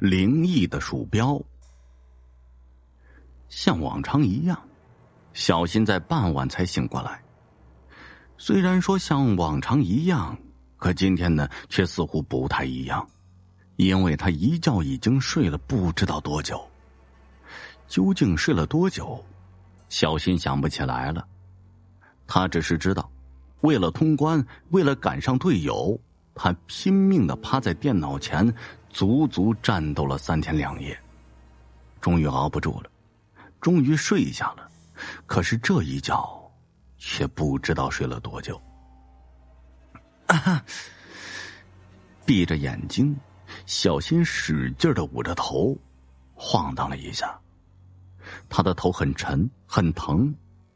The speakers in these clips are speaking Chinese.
灵异的鼠标。像往常一样，小新在傍晚才醒过来。虽然说像往常一样，可今天呢，却似乎不太一样，因为他一觉已经睡了不知道多久。究竟睡了多久，小新想不起来了。他只是知道，为了通关，为了赶上队友，他拼命地趴在电脑前，足足战斗了3天2夜。终于熬不住了，终于睡下了。可是这一觉却不知道睡了多久。闭着眼睛，小新使劲地捂着头，晃荡了一下。他的头很沉很疼，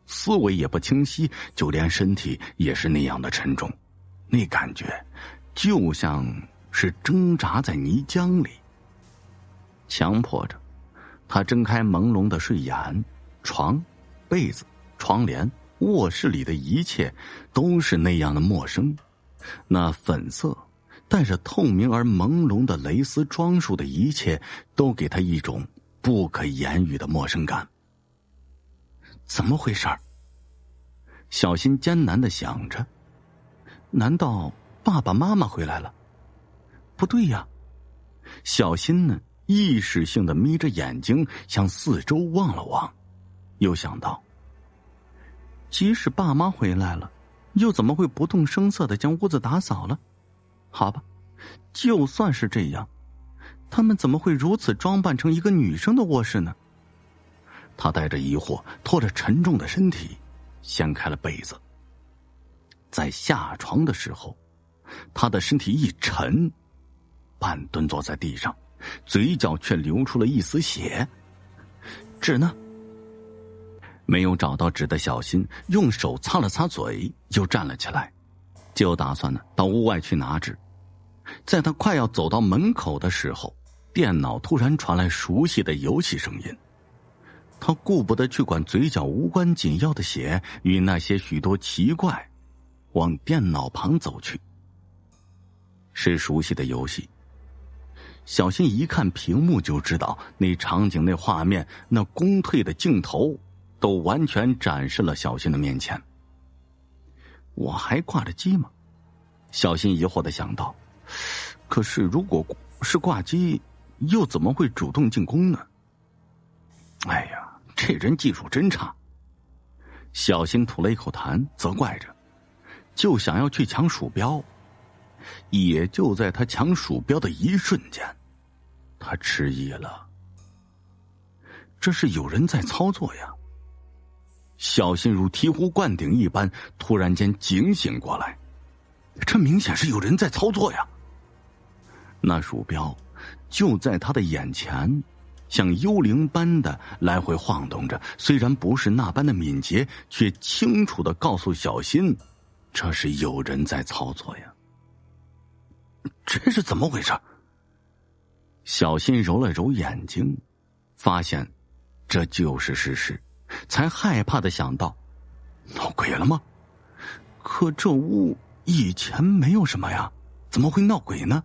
思维也不清晰，就连身体也是那样的沉重，那感觉就像是挣扎在泥浆里。强迫着他睁开朦胧的睡眼，床、被子、窗帘、卧室里的一切都是那样的陌生。那粉色带着透明而朦胧的蕾丝装束的一切，都给他一种不可言喻的陌生感。怎么回事？小新艰难地想着，难道爸爸妈妈回来了？不对呀。小新呢，意识性地眯着眼睛向四周望了望，又想到，即使爸妈回来了，又怎么会不动声色地将屋子打扫了？好吧，就算是这样，他们怎么会如此装扮成一个女生的卧室呢？他带着疑惑，拖着沉重的身体掀开了被子。在下床的时候，他的身体一沉，半蹲坐在地上，嘴角却流出了一丝血。纸呢？没有找到纸的小新用手擦了擦嘴，又站了起来，就打算呢到屋外去拿纸。在他快要走到门口的时候，电脑突然传来熟悉的游戏声音。他顾不得去管嘴角无关紧要的血与那些许多奇怪，往电脑旁走去。是熟悉的游戏。小新一看屏幕就知道，那场景、那画面、那攻退的镜头都完全展示了小新的面前。我还挂着机吗？小新疑惑地想到。可是如果是挂机，又怎么会主动进攻呢？哎呀，这人技术真差。小新吐了一口痰，责怪着，就想要去抢鼠标。也就在他抢鼠标的一瞬间，他迟疑了。这是有人在操作呀。小新如醍醐灌顶一般，突然间警醒过来，这明显是有人在操作呀。那鼠标就在他的眼前，像幽灵般的来回晃动着，虽然不是那般的敏捷，却清楚地告诉小新，这是有人在操作呀。这是怎么回事？小新揉了揉眼睛，发现这就是事实，才害怕地想到，闹鬼了吗？可这屋以前没有什么呀，怎么会闹鬼呢？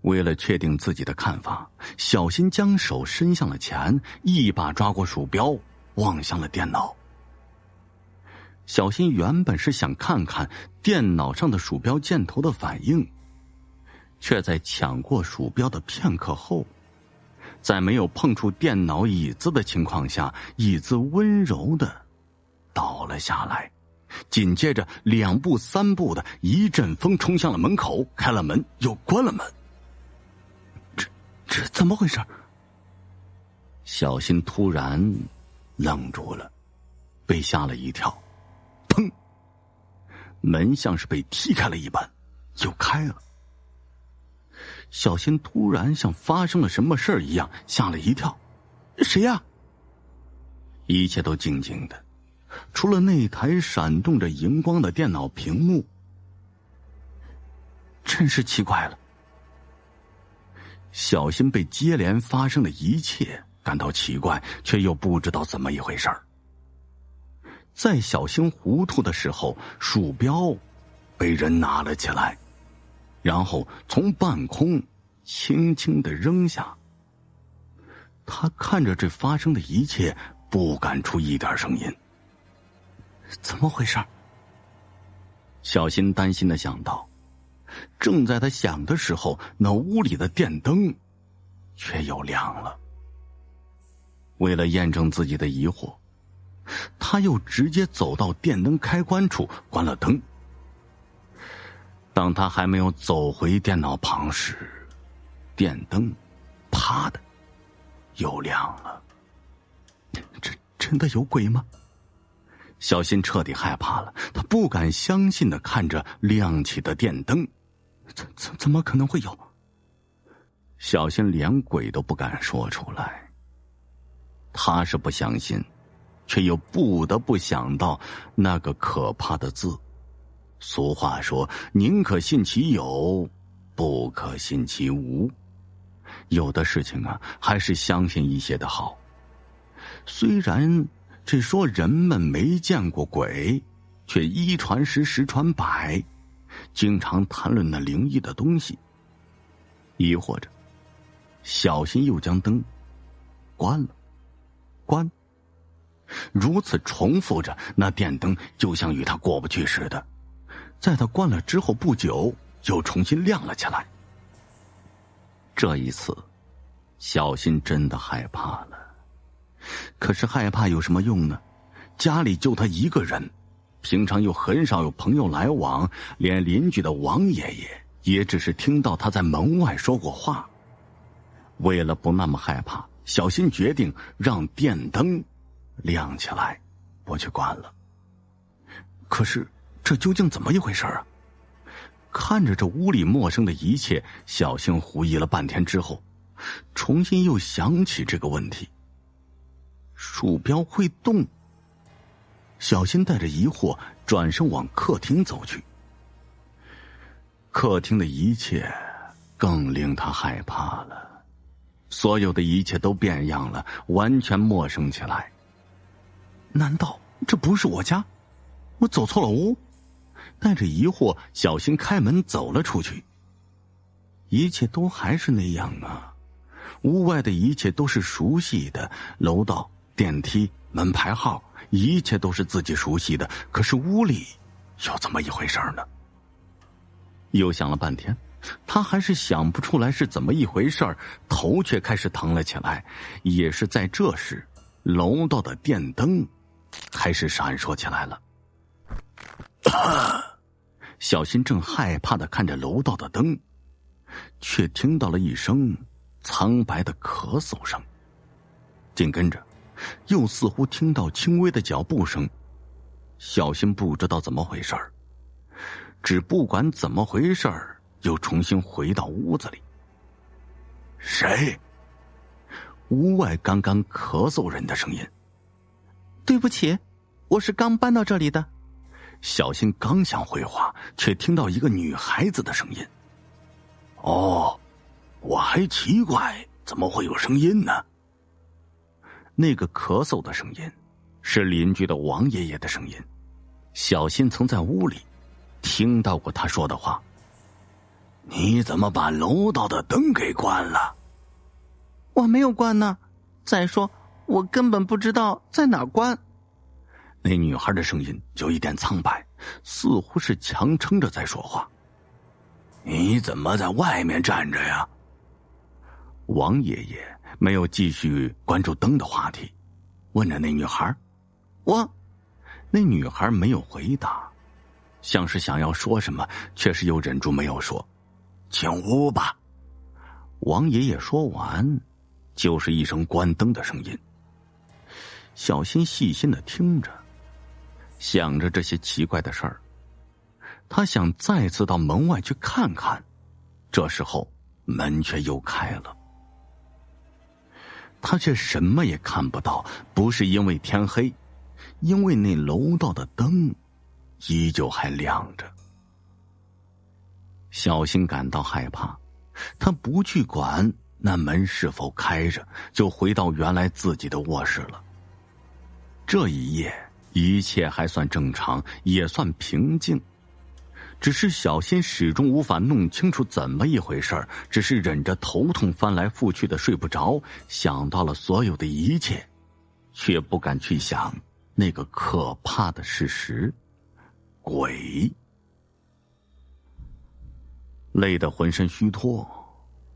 为了确定自己的看法，小新将手伸向了前，一把抓过鼠标，望向了电脑。小新原本是想看看电脑上的鼠标箭头的反应，却在抢过鼠标的片刻后，在没有碰触电脑椅子的情况下，椅子温柔地倒了下来。紧接着2步3步的一阵风冲向了门口，开了门又关了门。这怎么回事？小新突然愣住了，被吓了一跳。砰！门像是被踢开了一般，就开了。小新突然像发生了什么事一样吓了一跳。谁呀？一切都静静的，除了那台闪动着荧光的电脑屏幕。真是奇怪了。小新被接连发生的一切感到奇怪，却又不知道怎么一回事儿。在小新糊涂的时候，鼠标被人拿了起来，然后从半空轻轻地扔下。他看着这发生的一切，不敢出一点声音。怎么回事？小新担心地想到。正在他想的时候，那屋里的电灯却又亮了。为了验证自己的疑惑，他又直接走到电灯开关处关了灯。当他还没有走回电脑旁时，电灯啪的又亮了。这真的有鬼吗？小新彻底害怕了，他不敢相信地看着亮起的电灯。怎么可能会有？小新连鬼都不敢说出来。他是不相信，却又不得不想到那个可怕的字。俗话说，宁可信其有，不可信其无。有的事情啊，还是相信一些的好。虽然这说人们没见过鬼，却一传十，十传百，经常谈论那灵异的东西。疑惑着，小新又将灯关了，关。如此重复着，那电灯就像与他过不去似的。在他关了之后不久，又重新亮了起来。这一次，小新真的害怕了。可是害怕有什么用呢？家里就他一个人，平常又很少有朋友来往，连邻居的王爷爷也只是听到他在门外说过话。为了不那么害怕，小新决定让电灯亮起来，不去关了。可是这究竟怎么一回事啊？看着这屋里陌生的一切，小新狐疑了半天之后，重新又想起这个问题。鼠标会动。小新带着疑惑转身往客厅走去。客厅的一切更令他害怕了，所有的一切都变样了，完全陌生起来。难道这不是我家？我走错了屋？带着疑惑，小新开门走了出去。一切都还是那样啊，屋外的一切都是熟悉的，楼道、电梯、门牌号，一切都是自己熟悉的。可是屋里又怎么一回事呢？又想了半天，他还是想不出来是怎么一回事，头却开始疼了起来。也是在这时，楼道的电灯开始闪烁起来了。小新正害怕地看着楼道的灯，却听到了一声苍白的咳嗽声，紧跟着又似乎听到轻微的脚步声。小新不知道怎么回事，只不管怎么回事，又重新回到屋子里。谁？屋外刚刚咳嗽人的声音。对不起，我是刚搬到这里的。小新刚想回话，却听到一个女孩子的声音。哦，我还奇怪怎么会有声音呢？那个咳嗽的声音是邻居的王爷爷的声音。小新曾在屋里听到过他说的话。你怎么把楼道的灯给关了？我没有关呢，再说我根本不知道在哪儿关。那女孩的声音有一点苍白，似乎是强撑着在说话。你怎么在外面站着呀？王爷爷没有继续关注灯的话题，问着那女孩。那女孩没有回答，像是想要说什么，却是又忍住没有说。进屋吧。王爷爷说完，就是一声关灯的声音。小新细心的听着，想着这些奇怪的事儿，他想再次到门外去看看。这时候门却又开了，他却什么也看不到，不是因为天黑，因为那楼道的灯依旧还亮着。小新感到害怕，他不去管那门是否开着，就回到原来自己的卧室了。这一夜一切还算正常，也算平静。只是小新始终无法弄清楚怎么一回事，只是忍着头痛翻来覆去的睡不着，想到了所有的一切，却不敢去想那个可怕的事实——鬼。累得浑身虚脱，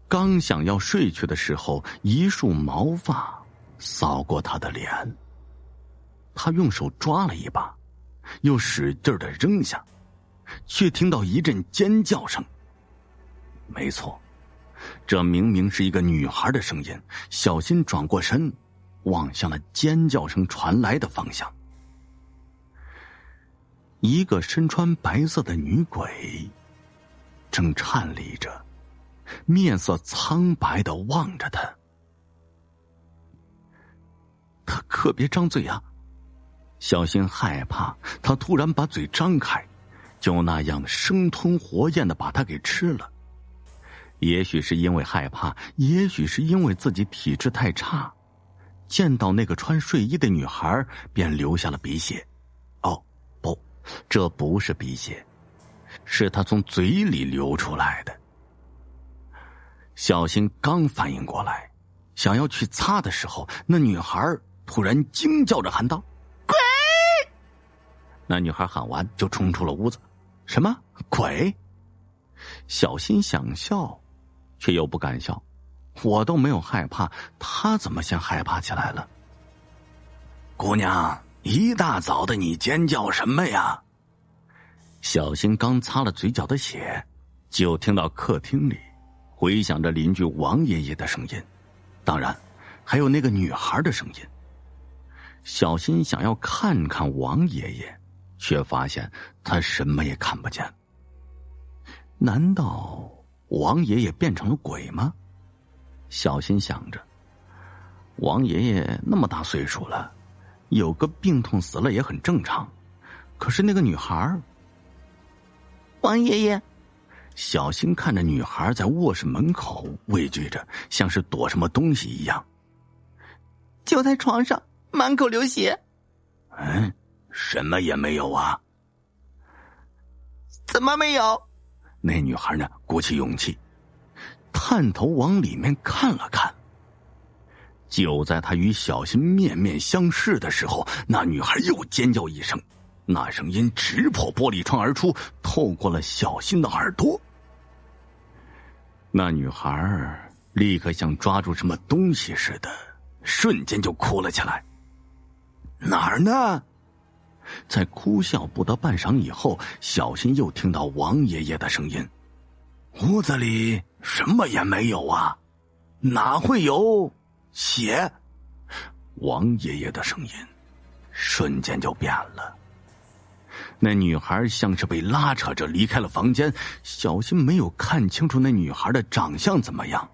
刚想要睡去的时候，一束毛发扫过他的脸，他用手抓了一把，又使劲地扔下，却听到一阵尖叫声。没错，这明明是一个女孩的声音。小新转过身，望向了尖叫声传来的方向。一个身穿白色的女鬼正颤栗着，面色苍白地望着他。他可别张嘴啊！小新害怕他突然把嘴张开，就那样生吞活咽地把他给吃了。也许是因为害怕，也许是因为自己体质太差，见到那个穿睡衣的女孩便流下了鼻血。哦，不，这不是鼻血，是他从嘴里流出来的。小新刚反应过来，想要去擦的时候，那女孩突然惊叫着喊道：“鬼！”那女孩喊完就冲出了屋子。什么鬼？小新想笑，却又不敢笑。我都没有害怕，他怎么先害怕起来了？姑娘，一大早的你尖叫什么呀？小新刚擦了嘴角的血，就听到客厅里回响着邻居王爷爷的声音，当然还有那个女孩的声音。小新想要看看王爷爷，却发现他什么也看不见。难道王爷爷变成了鬼吗？小新想着，王爷爷那么大岁数了，有个病痛死了也很正常。可是那个女孩……王爷爷，小新看着女孩在卧室门口畏惧着，像是躲什么东西一样。就在床上，满口流血。什么也没有啊。怎么没有？那女孩呢，鼓起勇气，探头往里面看了看。就在她与小新面面相视的时候，那女孩又尖叫一声，那声音直破玻璃窗而出，透过了小新的耳朵。那女孩立刻像抓住什么东西似的，瞬间就哭了起来。哪儿呢？在哭笑不得半晌以后，小新又听到王爷爷的声音：“屋子里什么也没有啊，哪会有血？”王爷爷的声音瞬间就变了。那女孩像是被拉扯着离开了房间，小新没有看清楚那女孩的长相怎么样，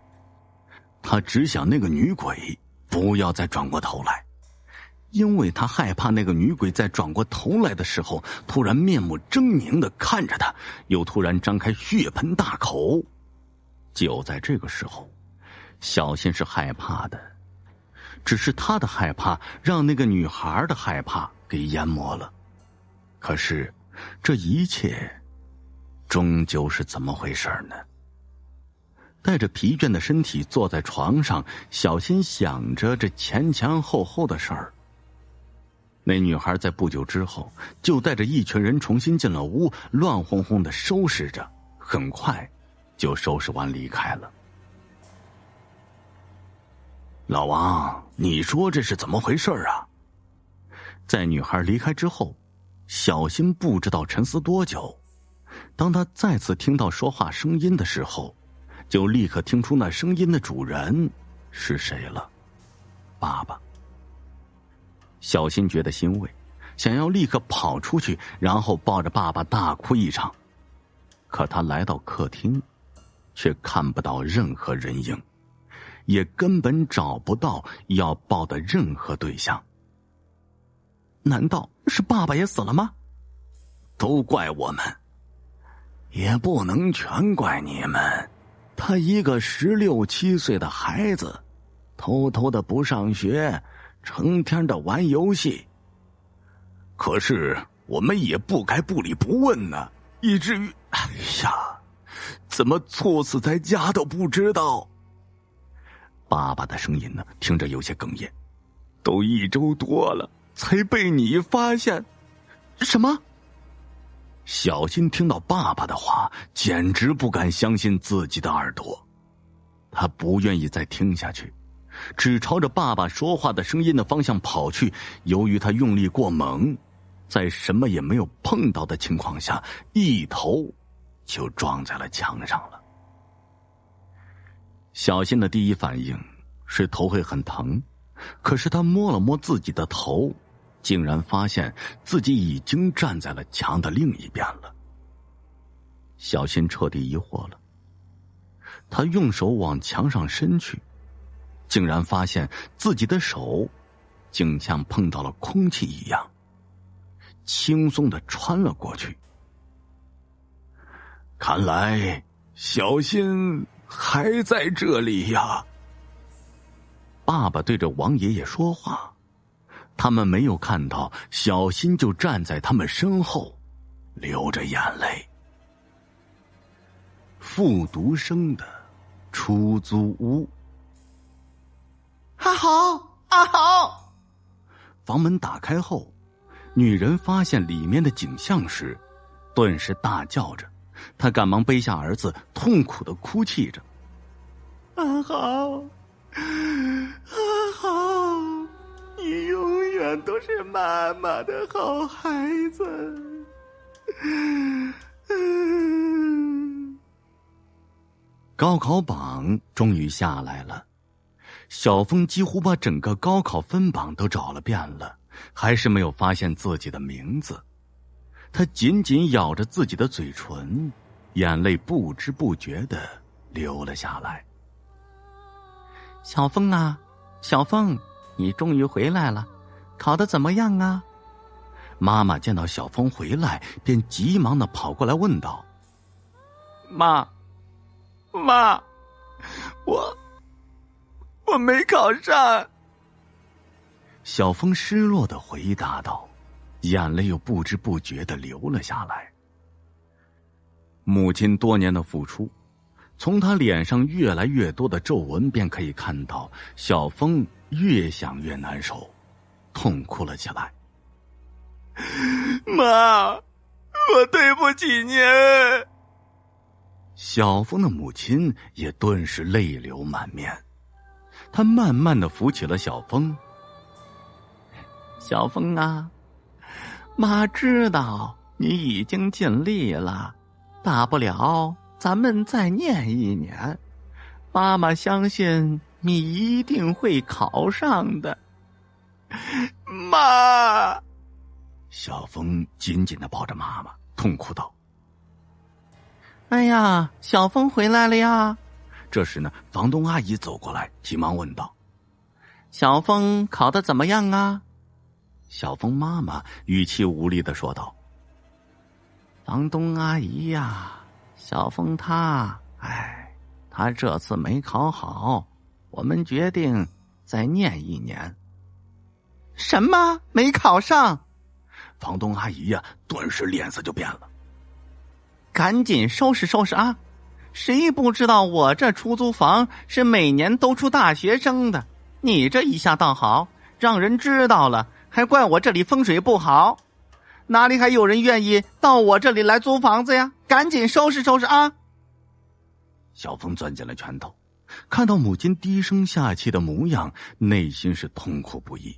他只想那个女鬼不要再转过头来，因为他害怕那个女鬼在转过头来的时候突然面目狰狞地看着他，又突然张开血盆大口。就在这个时候，小新是害怕的，只是他的害怕让那个女孩的害怕给淹没了。可是这一切终究是怎么回事呢？带着疲倦的身体坐在床上，小新想着这前前后后的事儿。那女孩在不久之后就带着一群人重新进了屋，乱哄哄的收拾着，很快就收拾完离开了。老王，你说这是怎么回事啊？在女孩离开之后，小新不知道沉思多久，当他再次听到说话声音的时候，就立刻听出那声音的主人是谁了。爸爸。小新觉得欣慰，想要立刻跑出去，然后抱着爸爸大哭一场。可他来到客厅，却看不到任何人影，也根本找不到要抱的任何对象。难道是爸爸也死了吗？都怪我们。也不能全怪你们，他一个16、17岁的孩子，偷偷的不上学，成天的玩游戏。可是我们也不该不理不问呢，以至于，哎呀，怎么猝死在家都不知道。爸爸的声音呢，听着有些哽咽。都1周多了，才被你发现。什么？小新听到爸爸的话，简直不敢相信自己的耳朵。他不愿意再听下去，只朝着爸爸说话的声音的方向跑去。由于他用力过猛，在什么也没有碰到的情况下，一头就撞在了墙上了。小新的第一反应是头会很疼，可是他摸了摸自己的头，竟然发现自己已经站在了墙的另一边了。小新彻底疑惑了，他用手往墙上伸去，竟然发现自己的手竟像碰到了空气一样，轻松地穿了过去。看来小新还在这里呀。爸爸对着王爷爷说话，他们没有看到小新就站在他们身后，流着眼泪。复读生的出租屋。阿豪，阿豪！房门打开后，女人发现里面的景象时，顿时大叫着，她赶忙背下儿子，痛苦地哭泣着。阿豪，阿豪，你永远都是妈妈的好孩子。高考榜终于下来了，小峰几乎把整个高考分榜都找了遍了，还是没有发现自己的名字。他紧紧咬着自己的嘴唇，眼泪不知不觉地流了下来。小峰啊，小峰，你终于回来了，考得怎么样啊？妈妈见到小峰回来，便急忙地跑过来问道：妈，我没考上。小峰失落地回答道，眼泪又不知不觉地流了下来。母亲多年的付出，从他脸上越来越多的皱纹便可以看到，小峰越想越难受，痛哭了起来。妈，我对不起您。小峰的母亲也顿时泪流满面，她慢慢地扶起了小峰。小峰啊，妈知道你已经尽力了，大不了咱们再念一年，妈妈相信你一定会考上的。妈！小峰紧紧地抱着妈妈，痛哭道：哎呀，小峰回来了呀！这时呢，房东阿姨走过来，急忙问道：小峰考得怎么样啊？小峰妈妈语气无力地说道：房东阿姨呀，小峰他这次没考好，我们决定再念一年。什么？没考上？房东阿姨呀，顿时脸色就变了。赶紧收拾收拾啊！谁不知道我这出租房是每年都出大学生的？你这一下倒好，让人知道了，还怪我这里风水不好，哪里还有人愿意到我这里来租房子呀？赶紧收拾收拾啊！小峰攥紧了拳头，看到母亲低声下气的模样，内心是痛苦不已。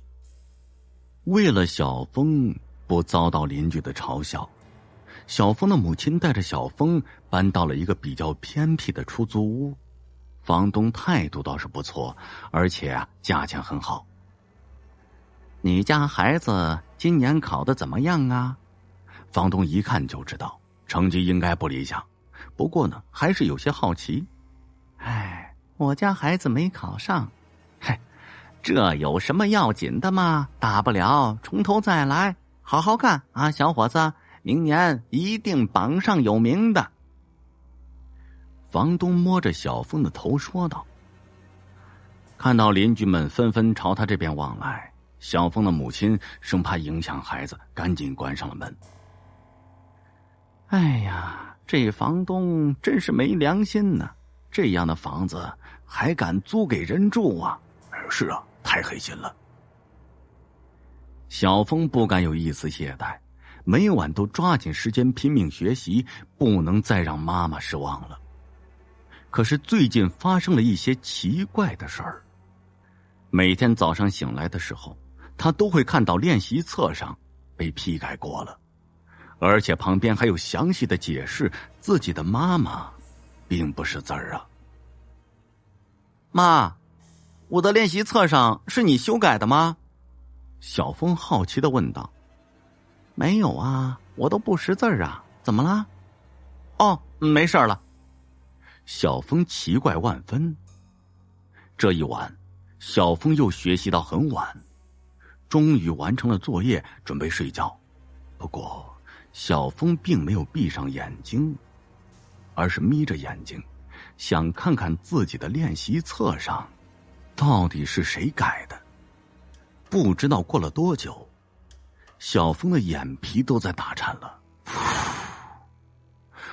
为了小峰不遭到邻居的嘲笑，小峰的母亲带着小峰搬到了一个比较偏僻的出租屋，房东态度倒是不错，而且价钱很好。你家孩子今年考得怎么样啊？房东一看就知道成绩应该不理想，不过呢还是有些好奇。我家孩子没考上，这有什么要紧的吗？大不了从头再来，好好干啊，小伙子，明年一定榜上有名的。房东摸着小峰的头说道。看到邻居们纷纷朝他这边望来，小峰的母亲生怕影响孩子，赶紧关上了门。哎呀，这房东真是没良心呢，这样的房子还敢租给人住啊？是啊，太黑心了。小峰不敢有一丝懈怠，每晚都抓紧时间拼命学习，不能再让妈妈失望了。可是最近发生了一些奇怪的事儿。每天早上醒来的时候，他都会看到练习册上被批改过了，而且旁边还有详细的解释自己的妈妈并不是字儿啊。妈，我的练习册上是你修改的吗？小峰好奇地问道。没有啊，我都不识字儿啊，怎么了？哦，没事了。小峰奇怪万分。这一晚，小峰又学习到很晚，终于完成了作业，准备睡觉。不过，小峰并没有闭上眼睛，而是眯着眼睛，想看看自己的练习册上到底是谁改的。不知道过了多久，小峰的眼皮都在打颤了。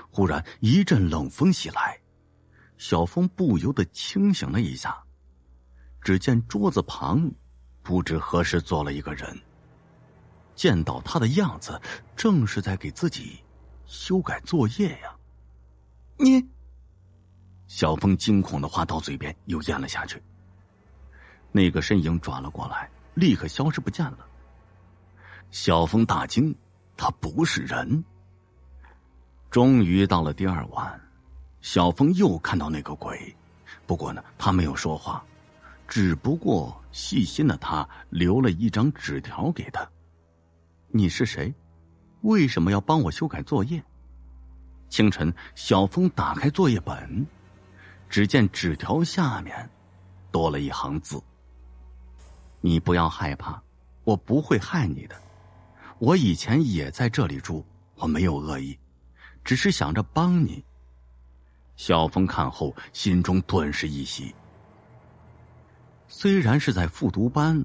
忽然一阵冷风袭来，小峰不由得清醒了一下。只见桌子旁不知何时坐了一个人，见到他的样子，正是在给自己修改作业呀。你……小峰惊恐的话到嘴边又咽了下去。那个身影转了过来，立刻消失不见了。小峰大惊，他不是人。终于到了第二晚，小峰又看到那个鬼，不过呢，他没有说话，只不过细心的他留了一张纸条给他。你是谁？为什么要帮我修改作业？清晨，小峰打开作业本，只见纸条下面多了一行字：你不要害怕，我不会害你的。我以前也在这里住，我没有恶意，只是想着帮你。小峰看后，心中顿时一喜。虽然是在复读班，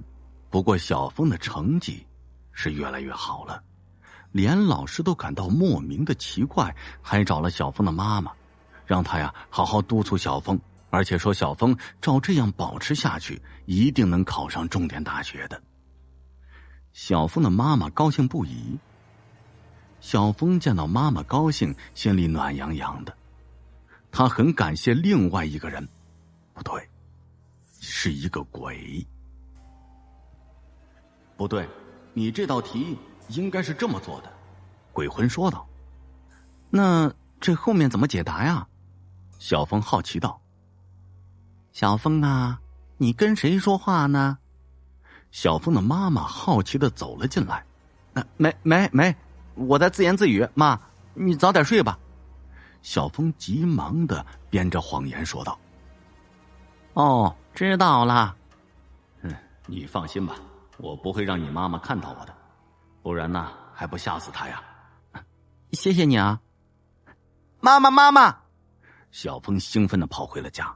不过小峰的成绩是越来越好了，连老师都感到莫名的奇怪，还找了小峰的妈妈，让他呀好好督促小峰，而且说小峰照这样保持下去，一定能考上重点大学的。小峰的妈妈高兴不已。小峰见到妈妈高兴，心里暖洋洋的。他很感谢另外一个人，不对，是一个鬼。不对，你这道题应该是这么做的，鬼魂说道。那这后面怎么解答呀？小峰好奇道。小峰啊，你跟谁说话呢？小峰的妈妈好奇的走了进来。没，我在自言自语。妈，你早点睡吧。小峰急忙的编着谎言说道。哦，知道了。你放心吧，我不会让你妈妈看到我的，不然呢还不吓死她呀。谢谢你啊。妈妈！小峰兴奋的跑回了家。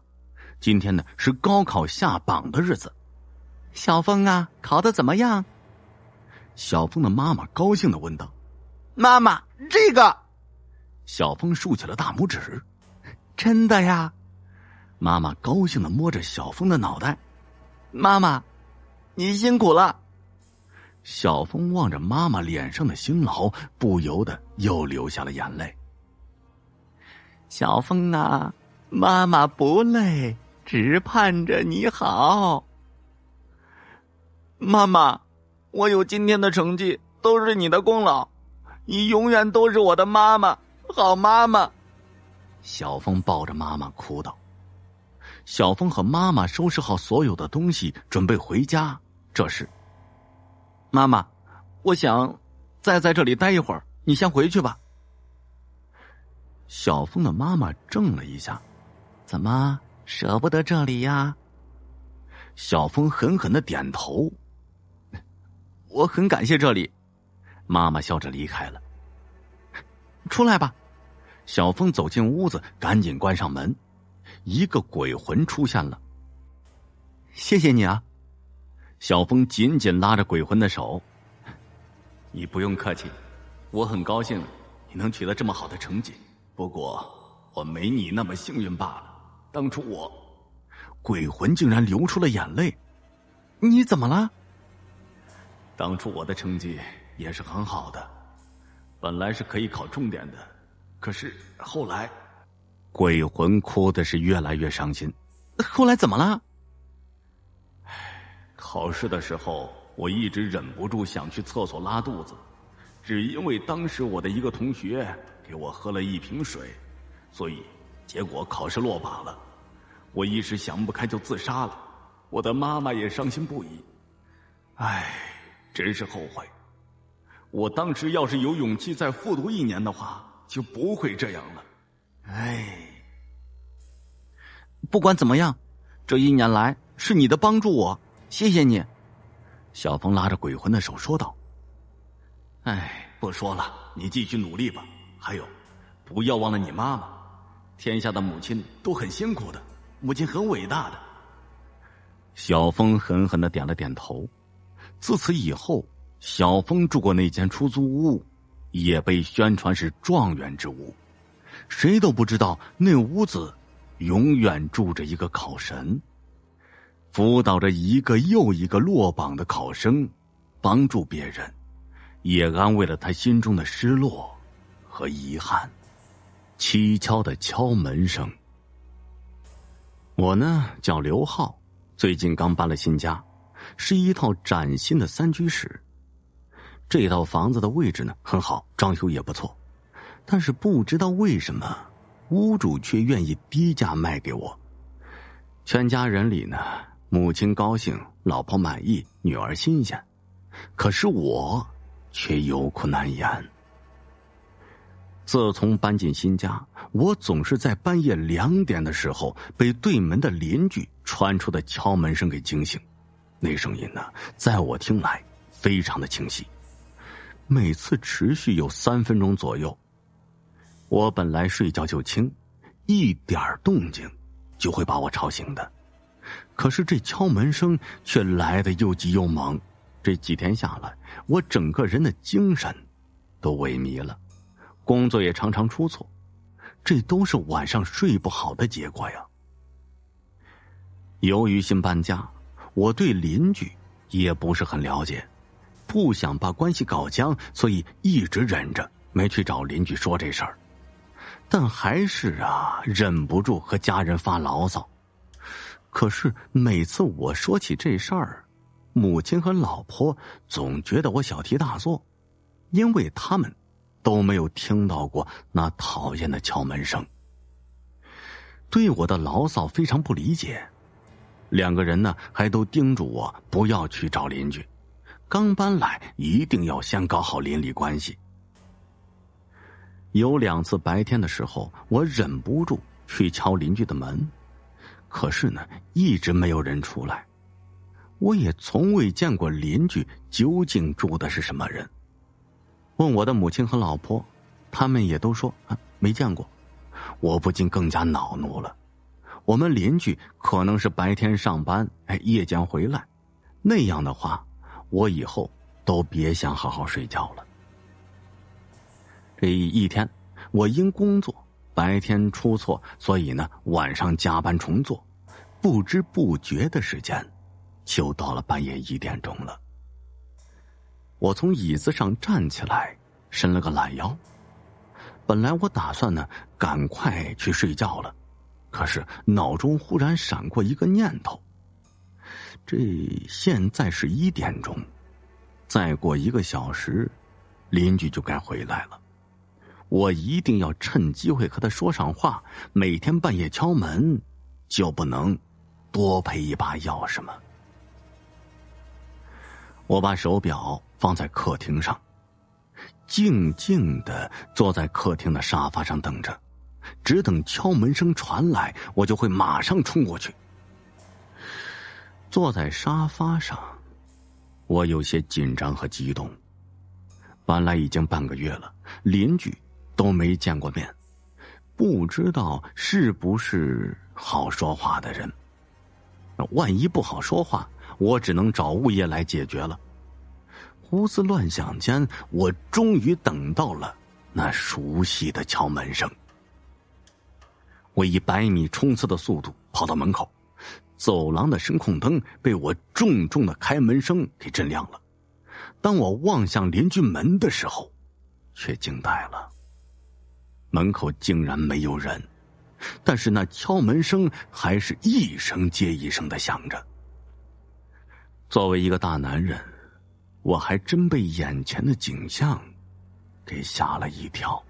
今天呢是高考下榜的日子。小峰啊，考得怎么样？小峰的妈妈高兴的问道。妈妈，这个……小峰竖起了大拇指。真的呀？妈妈高兴的摸着小峰的脑袋。妈妈，你辛苦了。小峰望着妈妈脸上的辛劳，不由得又流下了眼泪。小峰啊，妈妈不累，只盼着你好。妈妈，我有今天的成绩都是你的功劳，你永远都是我的妈妈，好妈妈。小峰抱着妈妈哭道。小峰和妈妈收拾好所有的东西，准备回家。这时，妈妈，我想再在这里待一会儿，你先回去吧。小峰的妈妈怔了一下，怎么舍不得这里呀？小峰狠狠的点头。我很感谢这里。妈妈笑着离开了。出来吧。小峰走进屋子，赶紧关上门。一个鬼魂出现了。谢谢你啊。小峰紧紧拉着鬼魂的手。你不用客气，我很高兴你能取得这么好的成绩，不过我没你那么幸运罢了。当初我……鬼魂竟然流出了眼泪。你怎么了？当初我的成绩也是很好的，本来是可以考重点的，可是后来……鬼魂哭的是越来越伤心。后来怎么了？考试的时候，我一直忍不住想去厕所拉肚子，只因为当时我的一个同学给我喝了1瓶水，所以结果考试落榜了。我一时想不开就自杀了，我的妈妈也伤心不已。真是后悔。我当时要是有勇气再复读1年的话，就不会这样了。不管怎么样，这1年来是你的帮助我，谢谢你。小峰拉着鬼魂的手说道。不说了，你继续努力吧。还有，不要忘了你妈妈，天下的母亲都很辛苦的，母亲很伟大的。小峰狠狠地点了点头。自此以后，小峰住过那间出租屋，也被宣传是状元之屋。谁都不知道那屋子永远住着一个考神，辅导着一个又一个落榜的考生，帮助别人，也安慰了他心中的失落和遗憾。蹊跷的敲门声。我呢叫刘浩，最近刚搬了新家，是一套崭新的3居室。这套房子的位置呢很好，装修也不错，但是不知道为什么屋主却愿意低价卖给我。全家人里呢，母亲高兴，老婆满意，女儿新鲜，可是我却有苦难言。自从搬进新家，我总是在半夜2点的时候被对门的邻居传出的敲门声给惊醒。那声音呢，在我听来非常的清晰，每次持续有3分钟左右。我本来睡觉就轻，一点动静就会把我吵醒的，可是这敲门声却来得又急又猛。这几天下来，我整个人的精神都萎靡了，工作也常常出错，这都是晚上睡不好的结果呀。由于新搬家，我对邻居也不是很了解，不想把关系搞僵，所以一直忍着没去找邻居说这事儿。但还是忍不住和家人发牢骚。可是每次我说起这事儿，母亲和老婆总觉得我小题大做，因为他们都没有听到过那讨厌的敲门声，对我的牢骚非常不理解。2个人呢还都叮嘱我不要去找邻居，刚搬来一定要先搞好邻里关系。有2次白天的时候，我忍不住去敲邻居的门，可是呢一直没有人出来。我也从未见过邻居究竟住的是什么人。问我的母亲和老婆，他们也都说没见过。我不禁更加恼怒了。我们邻居可能是白天上班，夜间回来，那样的话，我以后都别想好好睡觉了。这一天，我因工作白天出错，所以呢晚上加班重做，不知不觉的时间就到了半夜1点钟了。我从椅子上站起来，伸了个懒腰。本来我打算呢赶快去睡觉了，可是脑中忽然闪过一个念头，这现在是1点钟，再过1个小时邻居就该回来了，我一定要趁机会和他说上话，每天半夜敲门就不能多赔一把钥匙吗？我把手表放在客厅上，静静地坐在客厅的沙发上等着，只等敲门声传来，我就会马上冲过去。坐在沙发上，我有些紧张和激动。搬来已经半个月了，邻居都没见过面，不知道是不是好说话的人。万一不好说话，我只能找物业来解决了。胡思乱想间，我终于等到了那熟悉的敲门声。我以100米冲刺的速度跑到门口，走廊的声控灯被我重重的开门声给震亮了。当我望向邻居门的时候，却惊呆了。门口竟然没有人，但是那敲门声还是一声接一声的响着。作为一个大男人，我还真被眼前的景象给吓了一跳。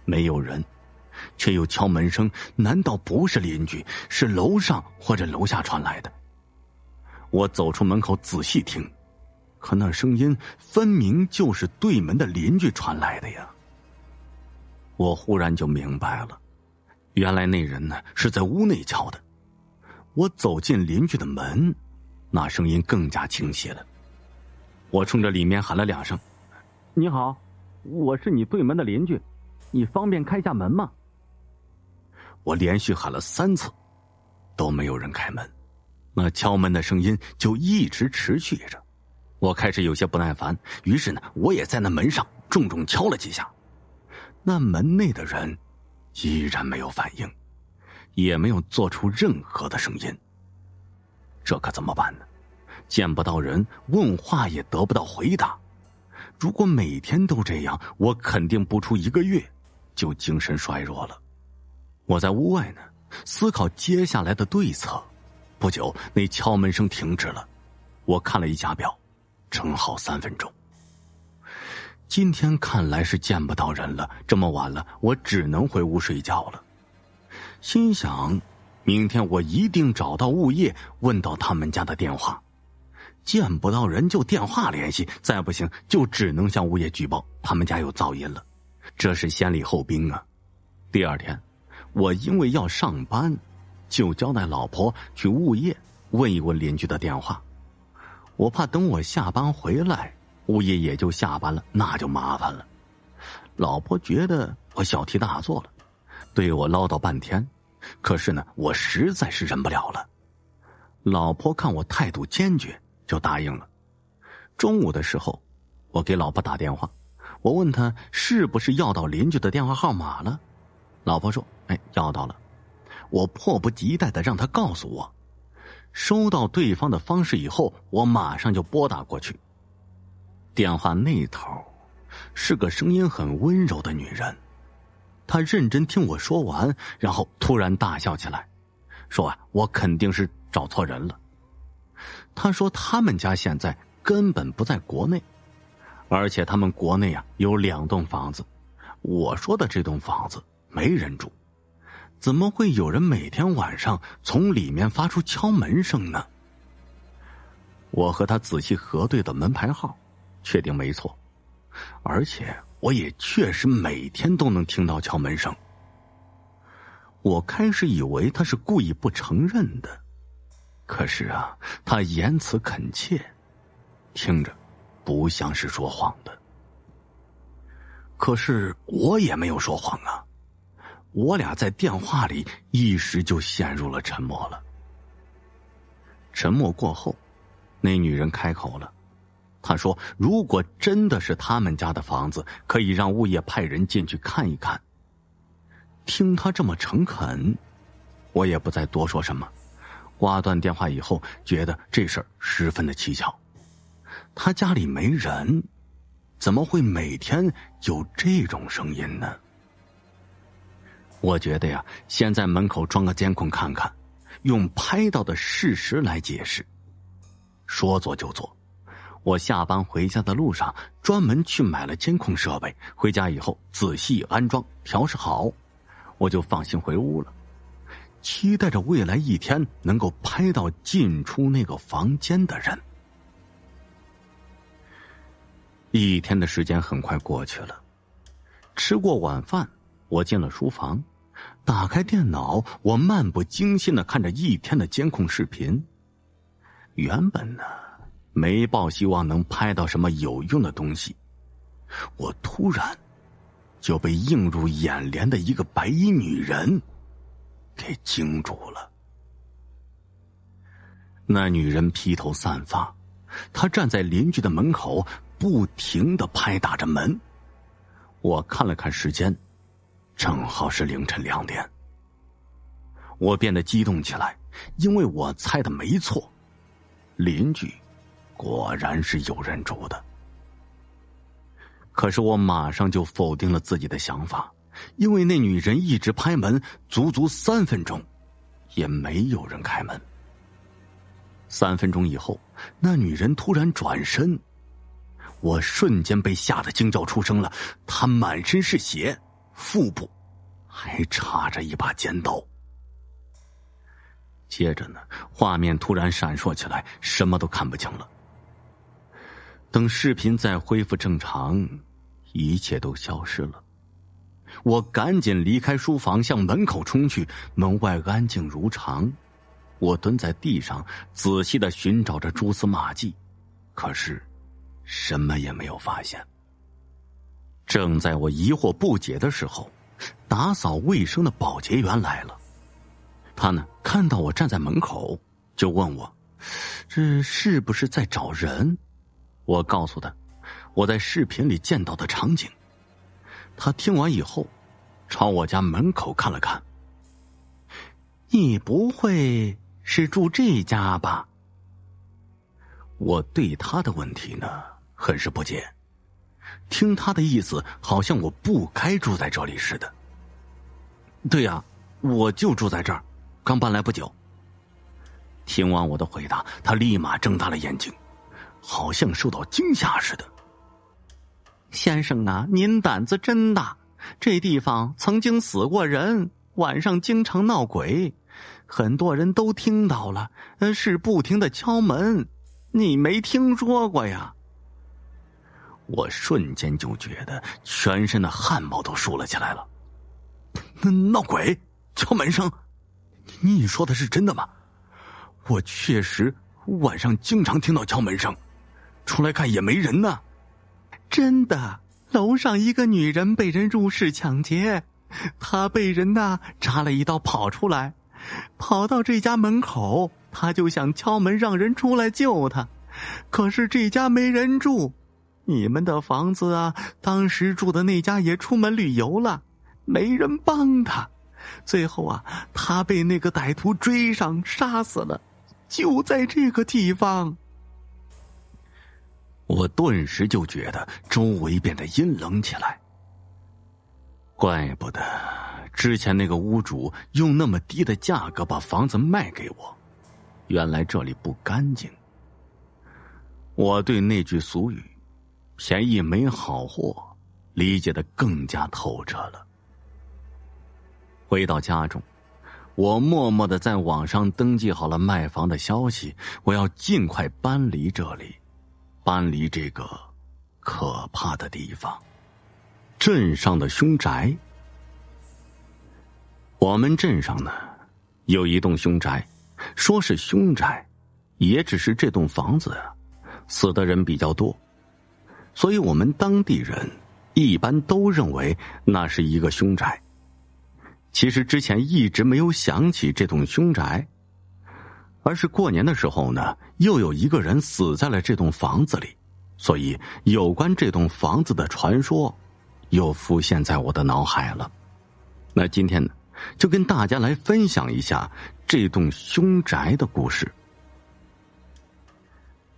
没有人，却有敲门声，难道不是邻居，是楼上或者楼下传来的？我走出门口仔细听，可那声音分明就是对门的邻居传来的呀。我忽然就明白了，原来那人呢是在屋内敲的。我走进邻居的门，那声音更加清晰了。我冲着里面喊了2声：“你好，我是你对门的邻居，你方便开下门吗？”我连续喊了3次，都没有人开门，那敲门的声音就一直持续着。我开始有些不耐烦，于是呢，我也在那门上重重敲了几下。那门内的人依然没有反应，也没有做出任何的声音。这可怎么办呢？见不到人，问话也得不到回答。如果每天都这样，我肯定不出1个月就精神衰弱了。我在屋外呢，思考接下来的对策。不久，那敲门声停止了。我看了一下表，正好3分钟。今天看来是见不到人了，这么晚了，我只能回屋睡觉了。心想，明天我一定找到物业，问到他们家的电话。见不到人就电话联系，再不行就只能向物业举报他们家有噪音了。这是先礼后兵啊。第2天，我因为要上班，就交代老婆去物业问一问邻居的电话。我怕等我下班回来，物业也就下班了，那就麻烦了。老婆觉得我小题大做了，对我唠叨半天，可是呢，我实在是忍不了了。老婆看我态度坚决，就答应了。中午的时候，我给老婆打电话，我问她是不是要到邻居的电话号码了。老婆说：“要到了。”我迫不及待地让她告诉我。收到对方的方式以后，我马上就拨打过去。电话那头是个声音很温柔的女人，她认真听我说完，然后突然大笑起来，说我肯定是找错人了。她说他们家现在根本不在国内，而且他们国内有2栋房子，我说的这栋房子没人住，怎么会有人每天晚上从里面发出敲门声呢？我和他仔细核对的门牌号，确定没错，而且我也确实每天都能听到敲门声。我开始以为他是故意不承认的，可是他言辞恳切，听着不像是说谎的。可是我也没有说谎啊。我俩在电话里一时就陷入了沉默了。沉默过后，那女人开口了，她说如果真的是他们家的房子，可以让物业派人进去看一看。听她这么诚恳，我也不再多说什么。挂断电话以后，觉得这事儿十分的蹊跷。他家里没人，怎么会每天有这种声音呢？我觉得先在门口装个监控看看，用拍到的事实来解释。说做就做，我下班回家的路上专门去买了监控设备，回家以后仔细安装调试好，我就放心回屋了，期待着未来一天能够拍到进出那个房间的人。一天的时间很快过去了，吃过晚饭，我进了书房，打开电脑，我漫不经心地看着一天的监控视频。原本呢，没抱希望能拍到什么有用的东西，我突然就被映入眼帘的一个白衣女人给惊住了。那女人披头散发，她站在邻居的门口，不停地拍打着门。我看了看时间，正好是凌晨2点。我变得激动起来，因为我猜的没错，邻居果然是有人住的。可是我马上就否定了自己的想法，因为那女人一直拍门，足足3分钟，也没有人开门。3分钟以后，那女人突然转身，我瞬间被吓得惊叫出声了。她满身是血，腹部还插着一把尖刀。接着呢，画面突然闪烁起来，什么都看不清了。等视频再恢复正常，一切都消失了。我赶紧离开书房，向门口冲去。门外安静如常，我蹲在地上，仔细地寻找着蛛丝马迹，可是什么也没有发现。正在我疑惑不解的时候，打扫卫生的保洁员来了。他呢，看到我站在门口，就问我这是不是在找人。我告诉他我在视频里见到的场景。他听完以后，朝我家门口看了看。你不会是住这家吧？我对他的问题呢，很是不解。听他的意思，好像我不该住在这里似的。对呀，我就住在这儿，刚搬来不久。听完我的回答，他立马睁大了眼睛，好像受到惊吓似的。先生啊，您胆子真大，这地方曾经死过人，晚上经常闹鬼，很多人都听到了，是不停的敲门，你没听说过呀？我瞬间就觉得全身的汗毛都竖了起来了。闹鬼？敲门声？你说的是真的吗？我确实晚上经常听到敲门声，出来看也没人呢。真的，楼上一个女人被人入室抢劫，她被人插了一刀跑出来，跑到这家门口，她就想敲门让人出来救她，可是这家没人住。你们的房子当时住的那家也出门旅游了，没人帮她，最后她被那个歹徒追上杀死了，就在这个地方。我顿时就觉得周围变得阴冷起来。怪不得之前那个屋主用那么低的价格把房子卖给我，原来这里不干净。我对那句俗语便宜没好货理解得更加透彻了。回到家中，我默默地在网上登记好了卖房的消息，我要尽快搬离这里，搬离这个可怕的地方。镇上的凶宅。我们镇上呢，有一栋凶宅，说是凶宅，也只是这栋房子死的人比较多，所以我们当地人一般都认为那是一个凶宅。其实之前一直没有想起这栋凶宅，而是过年的时候呢，又有一个人死在了这栋房子里，所以有关这栋房子的传说又浮现在我的脑海了。那今天呢，就跟大家来分享一下这栋凶宅的故事。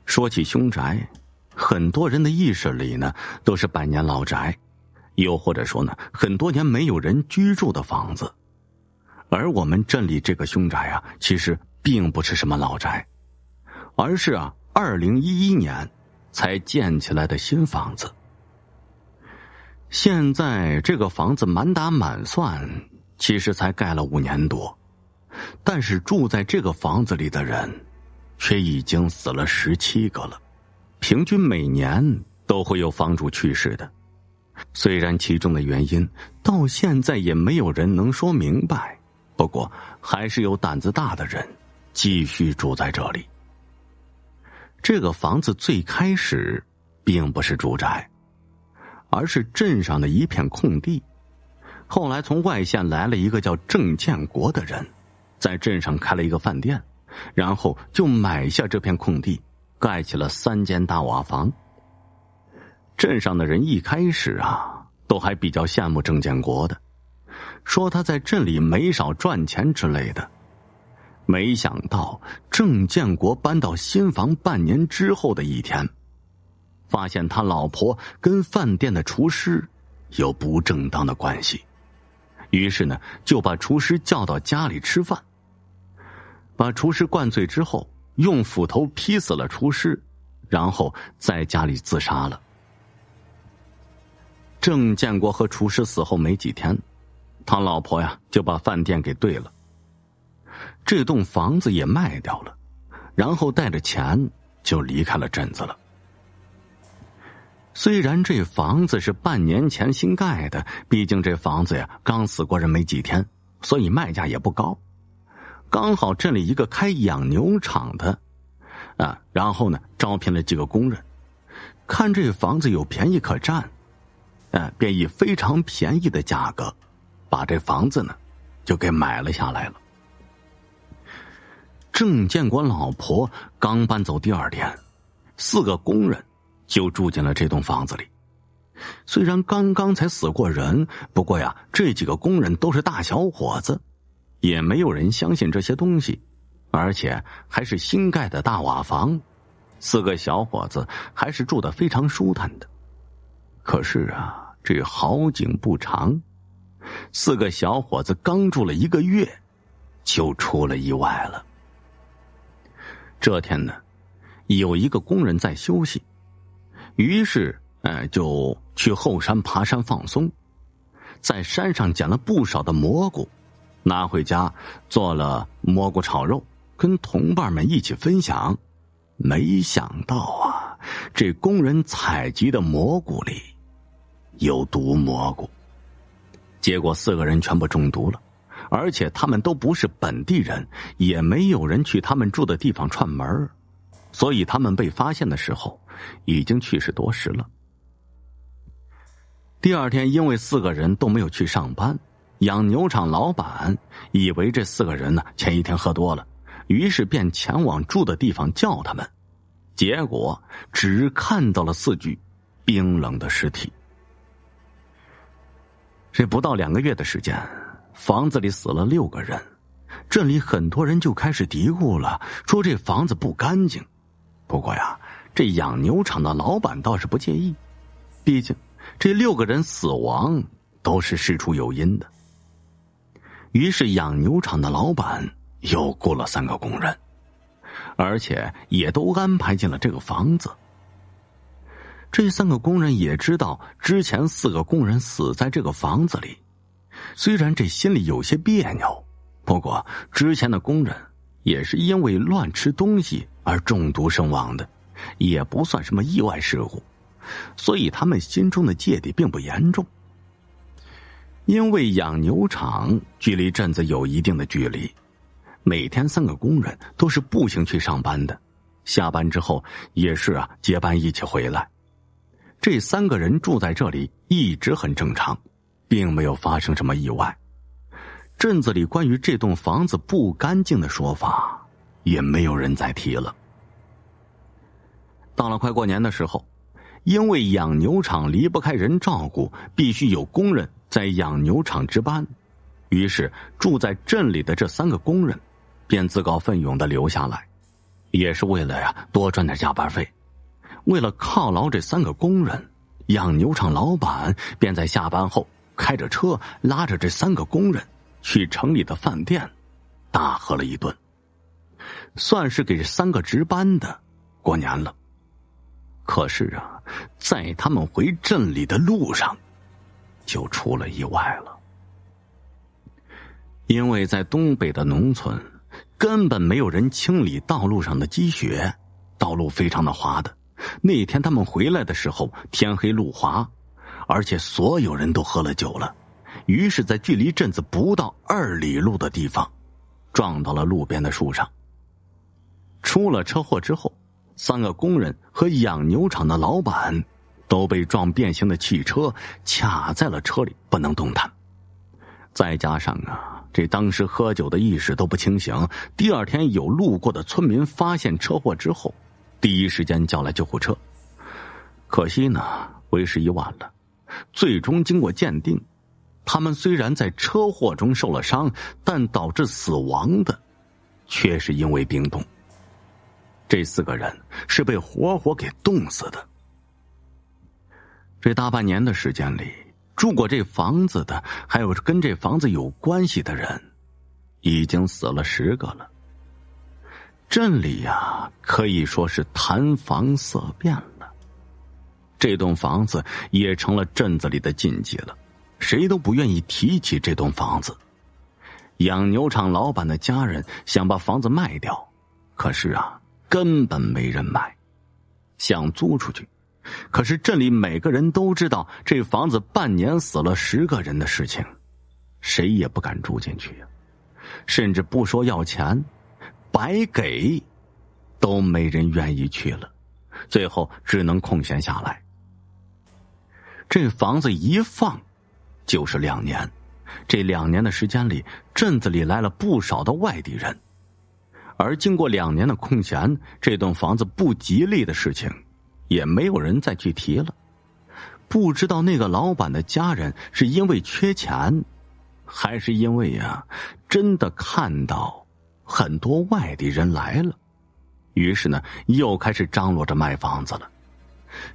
说起凶宅，很多人的意识里呢，都是百年老宅，又或者说呢，很多年没有人居住的房子。而我们镇里这个凶宅其实并不是什么老宅，而是2011年才建起来的新房子。现在这个房子满打满算其实才盖了5年多，但是住在这个房子里的人却已经死了17个了，平均每年都会有房主去世的。虽然其中的原因到现在也没有人能说明白，不过还是有胆子大的人继续住在这里。这个房子最开始并不是住宅，而是镇上的一片空地。后来从外县来了一个叫郑建国的人，在镇上开了一个饭店，然后就买下这片空地，盖起了3间大瓦房。镇上的人一开始都还比较羡慕郑建国的，说他在镇里没少赚钱之类的。没想到郑建国搬到新房半年之后的一天，发现他老婆跟饭店的厨师有不正当的关系，于是呢就把厨师叫到家里吃饭，把厨师灌醉之后，用斧头劈死了厨师，然后在家里自杀了。郑建国和厨师死后没几天，他老婆呀就把饭店给兑了，这栋房子也卖掉了，然后带着钱就离开了镇子了。虽然这房子是半年前新盖的，毕竟这房子呀刚死过人没几天，所以卖价也不高。刚好镇里一个开养牛场的然后呢招聘了几个工人，看这房子有便宜可占，便以非常便宜的价格把这房子呢就给买了下来了。郑建国老婆刚搬走第二天，4个工人就住进了这栋房子里。虽然刚刚才死过人，不过呀这几个工人都是大小伙子，也没有人相信这些东西，而且还是新盖的大瓦房，4个小伙子还是住得非常舒坦的。可是啊，这好景不长，4个小伙子刚住了1个月就出了意外了。这天呢，有一个工人在休息，于是就去后山爬山放松，在山上捡了不少的蘑菇，拿回家做了蘑菇炒肉，跟同伴们一起分享。没想到啊，这工人采集的蘑菇里有毒蘑菇，结果4个人全部中毒了，而且他们都不是本地人，也没有人去他们住的地方串门，所以他们被发现的时候已经去世多时了。第二天因为4个人都没有去上班，养牛场老板以为这4个人呢前一天喝多了，于是便前往住的地方叫他们，结果只看到了4具冰冷的尸体。这不到2个月的时间，房子里死了6个人，镇里很多人就开始嘀咕了，说这房子不干净。不过呀，这养牛场的老板倒是不介意，毕竟这6个人死亡都是事出有因的。于是养牛场的老板又雇了3个工人，而且也都安排进了这个房子。这3个工人也知道之前4个工人死在这个房子里，虽然这心里有些别扭，不过之前的工人也是因为乱吃东西而中毒身亡的，也不算什么意外事故，所以他们心中的芥蒂并不严重。因为养牛场距离镇子有一定的距离，每天3个工人都是步行去上班的，下班之后也是结伴一起回来。这3个人住在这里一直很正常，并没有发生什么意外。镇子里关于这栋房子不干净的说法也没有人再提了。到了快过年的时候，因为养牛场离不开人照顾，必须有工人在养牛场值班，于是住在镇里的这3个工人便自告奋勇地留下来，也是为了多赚点加班费。为了犒劳这3个工人，养牛场老板便在下班后开着车拉着这3个工人去城里的饭店大喝了一顿，算是给这3个值班的过年了。可是在他们回镇里的路上就出了意外了。因为在东北的农村根本没有人清理道路上的积雪，道路非常的滑的。那天他们回来的时候天黑路滑，而且所有人都喝了酒了，于是在距离镇子不到2里路的地方撞到了路边的树上。出了车祸之后，3个工人和养牛场的老板都被撞变形的汽车卡在了车里不能动弹。再加上这当时喝酒的意识都不清醒，第二天有路过的村民发现车祸之后第一时间叫来救护车，可惜为时已晚了。最终经过鉴定，他们虽然在车祸中受了伤，但导致死亡的却是因为冰冻。这4个人是被活活给冻死的。这大半年的时间里，住过这房子的，还有跟这房子有关系的人，已经死了10个了。镇里呀，可以说是谈房色变了。这栋房子也成了镇子里的禁忌了，谁都不愿意提起这栋房子。养牛场老板的家人想把房子卖掉，可是啊，根本没人买。想租出去，可是镇里每个人都知道这房子半年死了10个人的事情，谁也不敢住进去呀。甚至不说要钱，白给都没人愿意去了，最后只能空闲下来。这房子一放就是2年，这2年的时间里，镇子里来了不少的外地人。而经过2年的空闲，这栋房子不吉利的事情也没有人再去提了。不知道那个老板的家人是因为缺钱，还是因为真的看到很多外地人来了，于是呢又开始张罗着卖房子了。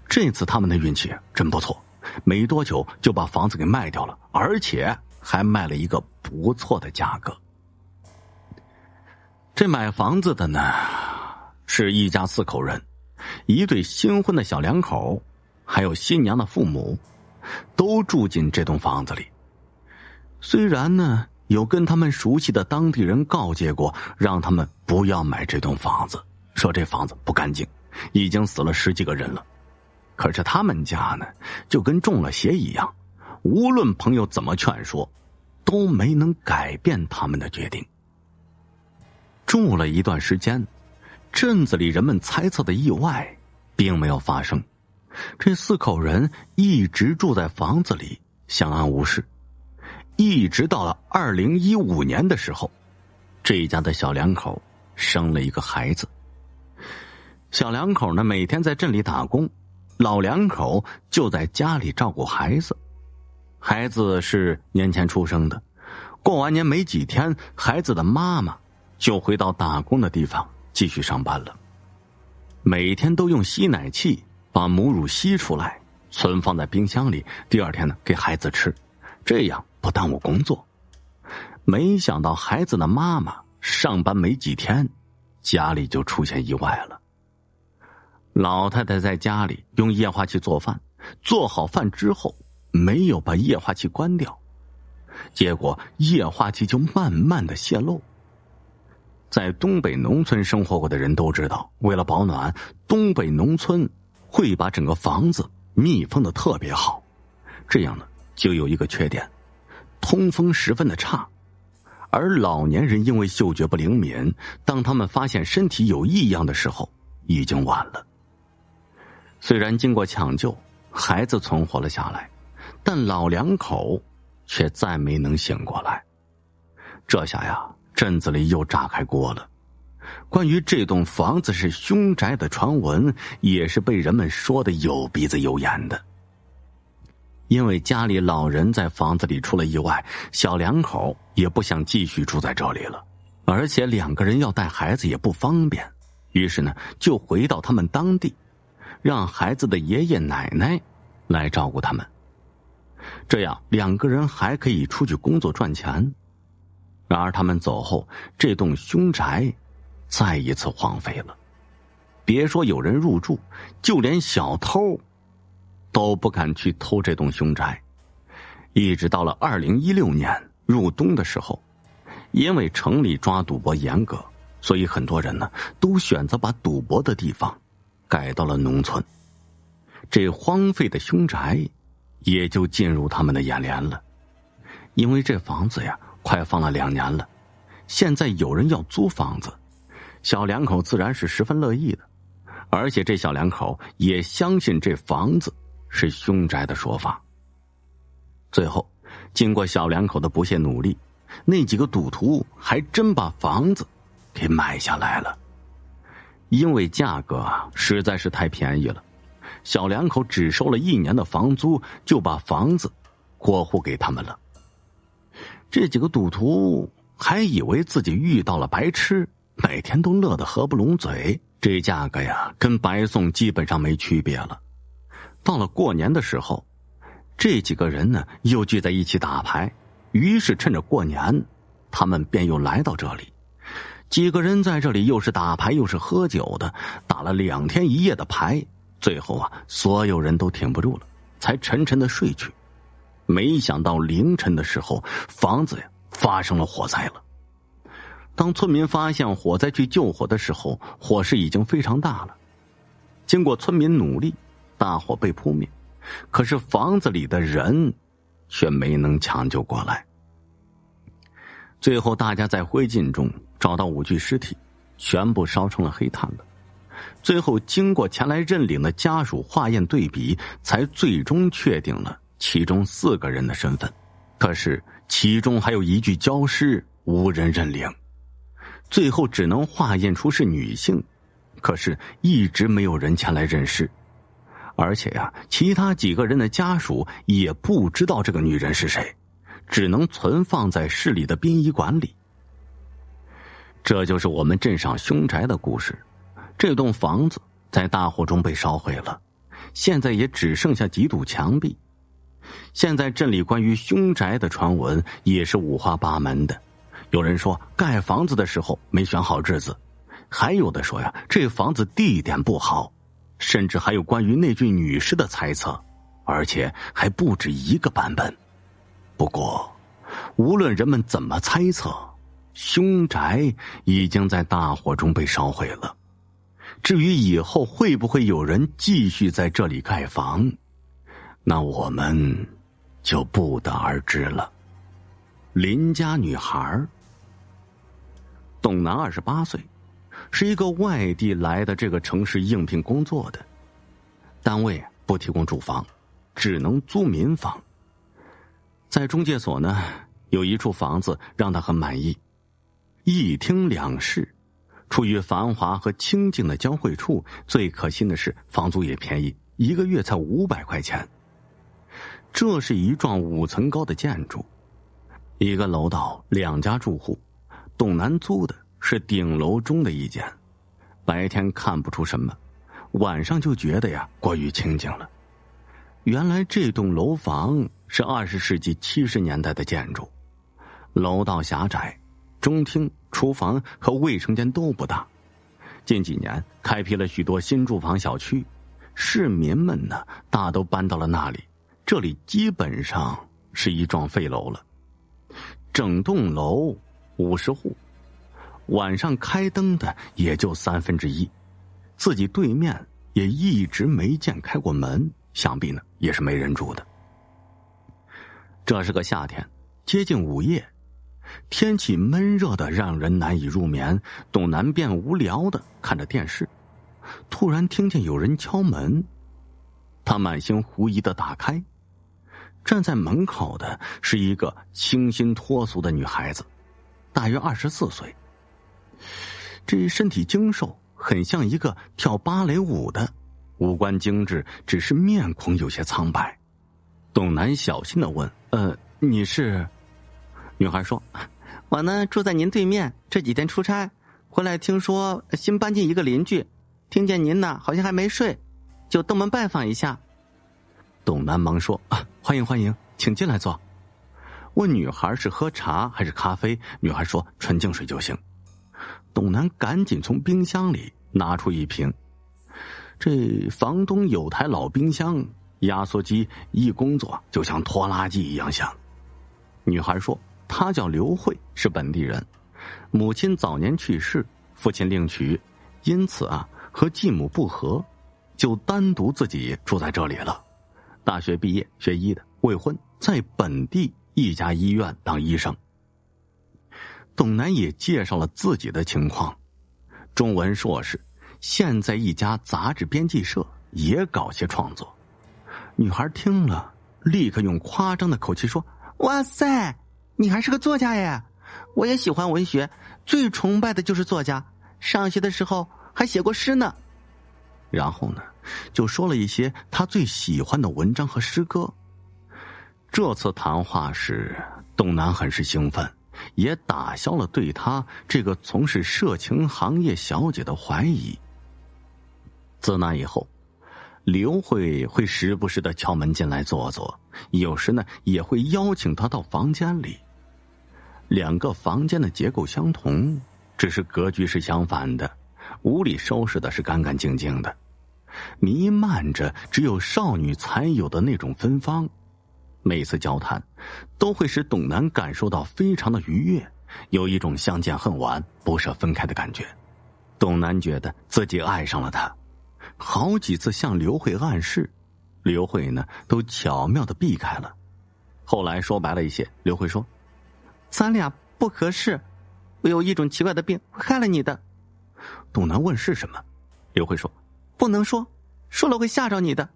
这次他们的运气真不错，没多久就把房子给卖掉了，而且还卖了一个不错的价格。这买房子的呢，是一家4口人，一对新婚的小两口，还有新娘的父母，都住进这栋房子里。虽然呢有跟他们熟悉的当地人告诫过，让他们不要买这栋房子，说这房子不干净，已经死了10几个人了。可是他们家呢就跟中了邪一样，无论朋友怎么劝说，都没能改变他们的决定。住了一段时间，镇子里人们猜测的意外并没有发生。这4口人一直住在房子里，相安无事。一直到了2015年的时候，这一家的小两口生了一个孩子。小两口呢每天在镇里打工，老两口就在家里照顾孩子。孩子是年前出生的，过完年没几天，孩子的妈妈就回到打工的地方继续上班了。每天都用吸奶器把母乳吸出来，存放在冰箱里，第2天呢给孩子吃，这样不耽误工作。没想到孩子的妈妈上班没几天，家里就出现意外了。老太太在家里用液化气做饭，做好饭之后没有把液化气关掉，结果液化气就慢慢的泄漏。在东北农村生活过的人都知道，为了保暖，东北农村会把整个房子密封的特别好，这样呢就有一个缺点，通风十分的差。而老年人因为嗅觉不灵敏，当他们发现身体有异样的时候，已经晚了。虽然经过抢救，孩子存活了下来，但老两口却再没能醒过来。这下呀，镇子里又炸开锅了。关于这栋房子是凶宅的传闻，也是被人们说的有鼻子有眼的。因为家里老人在房子里出了意外，小两口也不想继续住在这里了，而且2个人要带孩子也不方便，于是呢就回到他们当地，让孩子的爷爷奶奶来照顾他们，这样2个人还可以出去工作赚钱。然而他们走后，这栋凶宅再一次荒废了。别说有人入住，就连小偷都不敢去偷这栋凶宅。一直到了2016年入冬的时候，因为城里抓赌博严格，所以很多人呢都选择把赌博的地方改到了农村。这荒废的凶宅也就进入他们的眼帘了。因为这房子呀快放了2年了，现在有人要租房子，小两口自然是十分乐意的。而且这小两口也相信这房子是凶宅的说法。最后经过小两口的不懈努力，那几个赌徒还真把房子给买下来了。因为价格实在是太便宜了，小两口只收了1年的房租，就把房子过户给他们了。这几个赌徒还以为自己遇到了白痴，每天都乐得合不拢嘴。这价格呀，跟白送基本上没区别了。到了过年的时候，这几个人呢又聚在一起打牌，于是趁着过年，他们便又来到这里。几个人在这里又是打牌又是喝酒的，打了2天1夜的牌，最后啊，所有人都挺不住了，才沉沉的睡去。没想到凌晨的时候，房子呀发生了火灾了。当村民发现火灾去救火的时候，火势已经非常大了。经过村民努力，大火被扑灭，可是房子里的人却没能抢救过来。最后大家在灰烬中找到5具尸体，全部烧成了黑炭了。最后经过前来认领的家属化验对比，才最终确定了其中4个人的身份。可是其中还有1具焦尸无人认领，最后只能化验出是女性，可是一直没有人前来认尸。而且呀，其他几个人的家属也不知道这个女人是谁，只能存放在市里的殡仪馆里。这就是我们镇上凶宅的故事。这栋房子在大火中被烧毁了，现在也只剩下几堵墙壁。现在镇里关于凶宅的传闻也是五花八门的，有人说盖房子的时候没选好日子，还有的说呀，这房子地点不好，甚至还有关于那具女尸的猜测，而且还不止一个版本。不过无论人们怎么猜测，凶宅已经在大火中被烧毁了。至于以后会不会有人继续在这里盖房，那我们就不得而知了。邻家女孩董楠28岁，是一个外地来的这个城市应聘工作的，单位不提供住房，只能租民房。在中介所呢，有一处房子让他很满意，1厅2室，处于繁华和清静的交汇处，最可信的是房租也便宜，1个月才500块钱。这是一幢5层高的建筑，一个楼道2家住户，董楠租的是顶楼中的一间，白天看不出什么，晚上就觉得呀过于清静了。原来这栋楼房是20世纪70年代的建筑，楼道狭窄，中厅、厨房和卫生间都不大。近几年开辟了许多新住房小区，市民们呢大都搬到了那里，这里基本上是一幢废楼了。整栋楼50户，晚上开灯的也就1/3，自己对面也一直没见开过门，想必呢也是没人住的。这是个夏天，接近午夜，天气闷热的让人难以入眠，董楠便无聊的看着电视，突然听见有人敲门，他满心狐疑的打开，站在门口的是一个清新脱俗的女孩子，大约24岁，这身体精瘦，很像一个跳芭蕾舞的，五官精致，只是面孔有些苍白。董楠小心的问：你是？女孩说：我呢住在您对面，这几天出差回来，听说新搬进一个邻居，听见您呢好像还没睡，就登门拜访一下。董楠忙说：欢迎欢迎，请进来坐。问女孩是喝茶还是咖啡，女孩说纯净水就行。董楠赶紧从冰箱里拿出一瓶，这房东有台老冰箱，压缩机一工作就像拖拉机一样响。女孩说她叫刘慧，是本地人，母亲早年去世，父亲另娶，因此和继母不和，就单独自己住在这里了。大学毕业，学医的，未婚，在本地一家医院当医生。董楠也介绍了自己的情况，中文硕士，现在一家杂志编辑社也搞些创作。女孩听了，立刻用夸张的口气说：哇塞，你还是个作家耶！我也喜欢文学，最崇拜的就是作家，上学的时候还写过诗呢。然后呢，就说了一些他最喜欢的文章和诗歌。这次谈话时，董南很是兴奋，也打消了对他这个从事色情行业小姐的怀疑。自那以后，刘慧会时不时的敲门进来坐坐，有时呢也会邀请他到房间里。两个房间的结构相同，只是格局是相反的，屋里收拾的是干干净净的，弥漫着只有少女才有的那种芬芳。每次交谈都会使董南感受到非常的愉悦，有一种相见恨晚不舍分开的感觉。董南觉得自己爱上了他，好几次向刘慧暗示，刘慧呢都巧妙的避开了。后来说白了一些，刘慧说：咱俩不合适，我有一种奇怪的病会害了你的。董南问是什么，刘慧说：不能说，说了会吓着你的。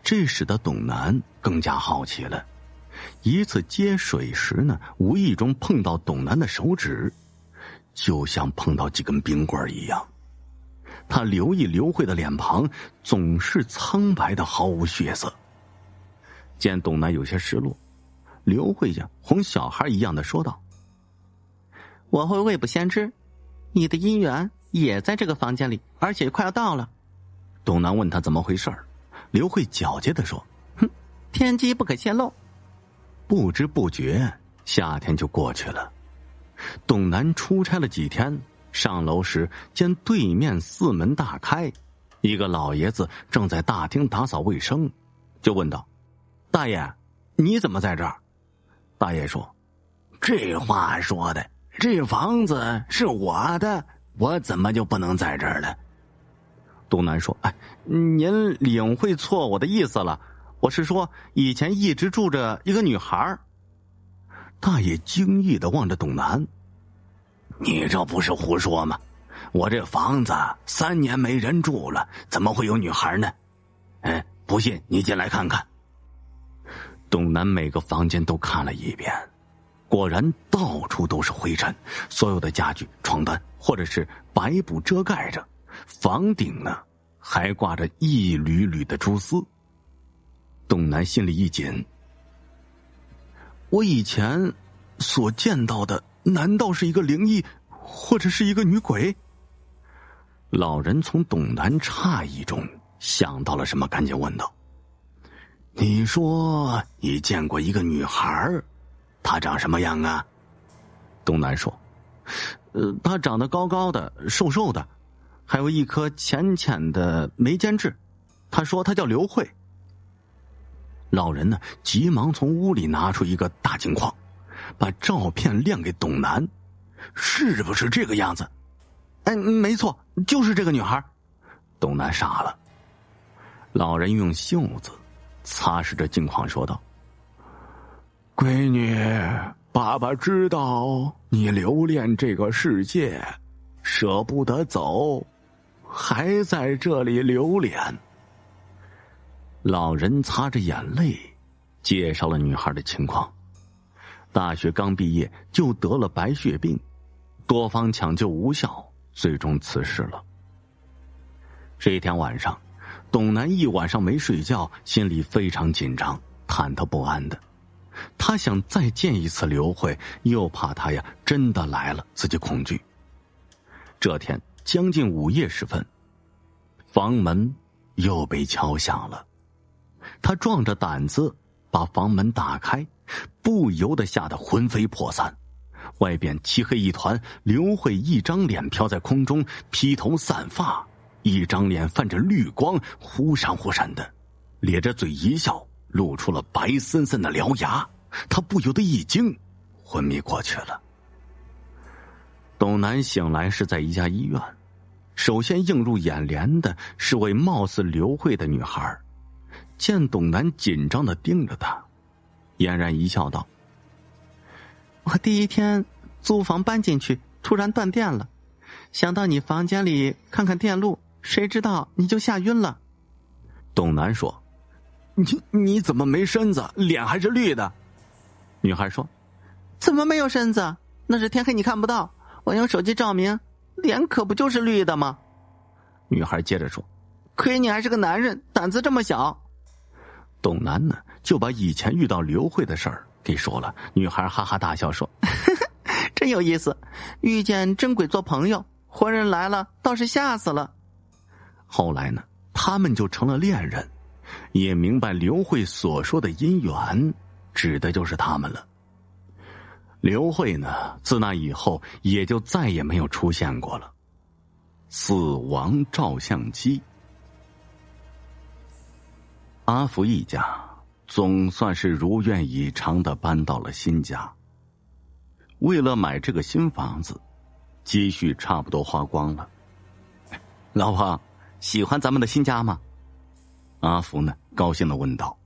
这使得董南更加好奇了。一次接水时呢，无意中碰到董南的手指，就像碰到几根冰棍一样。他留意刘慧的脸庞总是苍白的毫无血色。见董南有些失落，刘慧呀哄小孩一样的说道：我会未卜先知，你的姻缘也在这个房间里，而且快要到了。董南问他怎么回事，刘慧狡黠地说：哼，天机不可泄露。不知不觉夏天就过去了。董南出差了几天，上楼时见对面四门大开，一个老爷子正在大厅打扫卫生，就问道：大爷，你怎么在这儿？大爷说：这话说的，这房子是我的，我怎么就不能在这儿了？董南说：哎，您领会错我的意思了，我是说以前一直住着一个女孩。大爷惊异地望着董南：你这不是胡说吗？我这房子3年没人住了，怎么会有女孩呢？哎，不信你进来看看。董南每个房间都看了一遍，果然到处都是灰尘，所有的家具、床单或者是白布遮盖着，房顶呢还挂着一缕缕的蛛丝。董南心里一紧，我以前所见到的难道是一个灵异，或者是一个女鬼？老人从董南诧异中想到了什么，赶紧问道：你说你见过一个女孩，她长什么样啊？董南说：她长得高高的，瘦瘦的，还有一颗浅浅的眉间痣。她说她叫刘慧。老人呢，急忙从屋里拿出一个大镜框，把照片亮给董南：是不是这个样子？哎，没错，就是这个女孩。董南傻了。老人用袖子擦拭着镜框说道：闺女，爸爸知道你留恋这个世界，舍不得走，还在这里留恋。老人擦着眼泪介绍了女孩的情况：大学刚毕业就得了白血病，多方抢救无效，最终辞世了。这一天晚上，董南一晚上没睡觉，心里非常紧张，忐忑不安的。他想再见一次刘慧，又怕她呀真的来了，自己恐惧。这天将近午夜时分，房门又被敲响了。他壮着胆子把房门打开，不由得吓得魂飞魄散。外边漆黑一团，刘慧一张脸飘在空中，披头散发，一张脸泛着绿光，忽闪忽闪的，咧着嘴一笑，露出了白森森的獠牙。他不由得一惊，昏迷过去了。董南醒来是在一家医院，首先映入眼帘的是位貌似刘慧的女孩。见董南紧张地盯着他，嫣然一笑道：我第一天租房搬进去，突然断电了，想到你房间里看看电路，谁知道你就吓晕了。董南说：你怎么没身子，脸还是绿的？女孩说：怎么没有身子？那是天黑你看不到，我用手机照明，脸可不就是绿的吗？女孩接着说：亏你还是个男人，胆子这么小。董楠呢，就把以前遇到刘慧的事儿给说了。女孩哈哈大笑说：“真有意思，遇见真鬼做朋友，活人来了倒是吓死了。”后来呢，他们就成了恋人，也明白刘慧所说的姻缘，指的就是他们了。刘慧呢，自那以后也就再也没有出现过了。死亡照相机。阿福一家总算是如愿以偿的搬到了新家。为了买这个新房子，积蓄差不多花光了。老婆，喜欢咱们的新家吗？阿福呢，高兴的问道。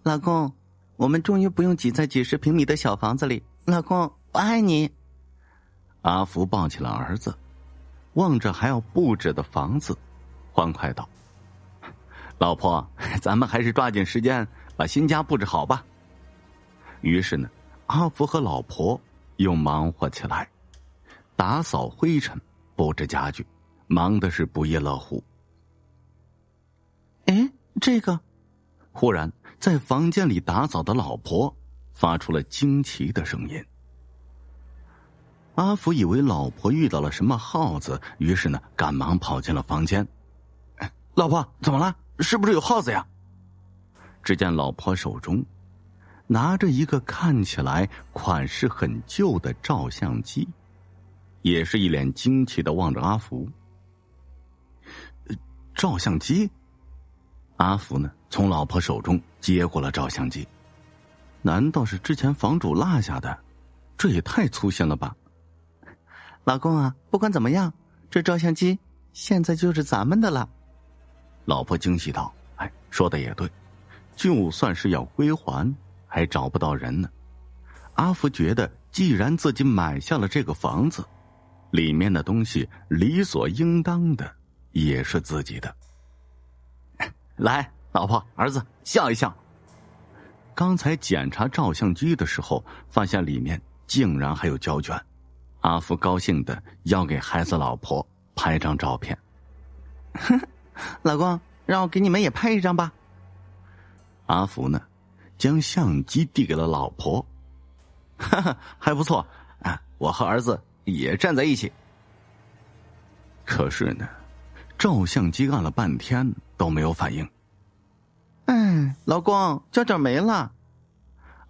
老公，我们终于不用挤在几十平米的小房子里，老公，我爱你。阿福抱起了儿子，望着还要布置的房子，欢快道：“老婆，咱们还是抓紧时间把新家布置好吧。”于是呢，阿福和老婆又忙活起来，打扫灰尘，布置家具，忙的是不亦乐乎。哎，这个……忽然，在房间里打扫的老婆发出了惊奇的声音。阿福以为老婆遇到了什么耗子，于是呢，赶忙跑进了房间。老婆，怎么了？是不是有耗子呀？只见老婆手中拿着一个看起来款式很旧的照相机，也是一脸惊奇的望着阿福。照相机？阿福呢，从老婆手中接过了照相机。难道是之前房主落下的？这也太粗心了吧！老公啊，不管怎么样，这照相机现在就是咱们的了。老婆惊喜道：“哎，说的也对，就算是要归还，还找不到人呢。”阿福觉得，既然自己买下了这个房子，里面的东西理所应当的也是自己的。来，老婆，儿子，笑一笑。刚才检查照相机的时候，发现里面竟然还有胶卷。阿福高兴的要给孩子老婆拍张照片。老公，让我给你们也拍一张吧。阿福呢，将相机递给了老婆。哈哈，还不错啊，我和儿子也站在一起。可是呢，照相机按了半天都没有反应。老公，胶卷没了。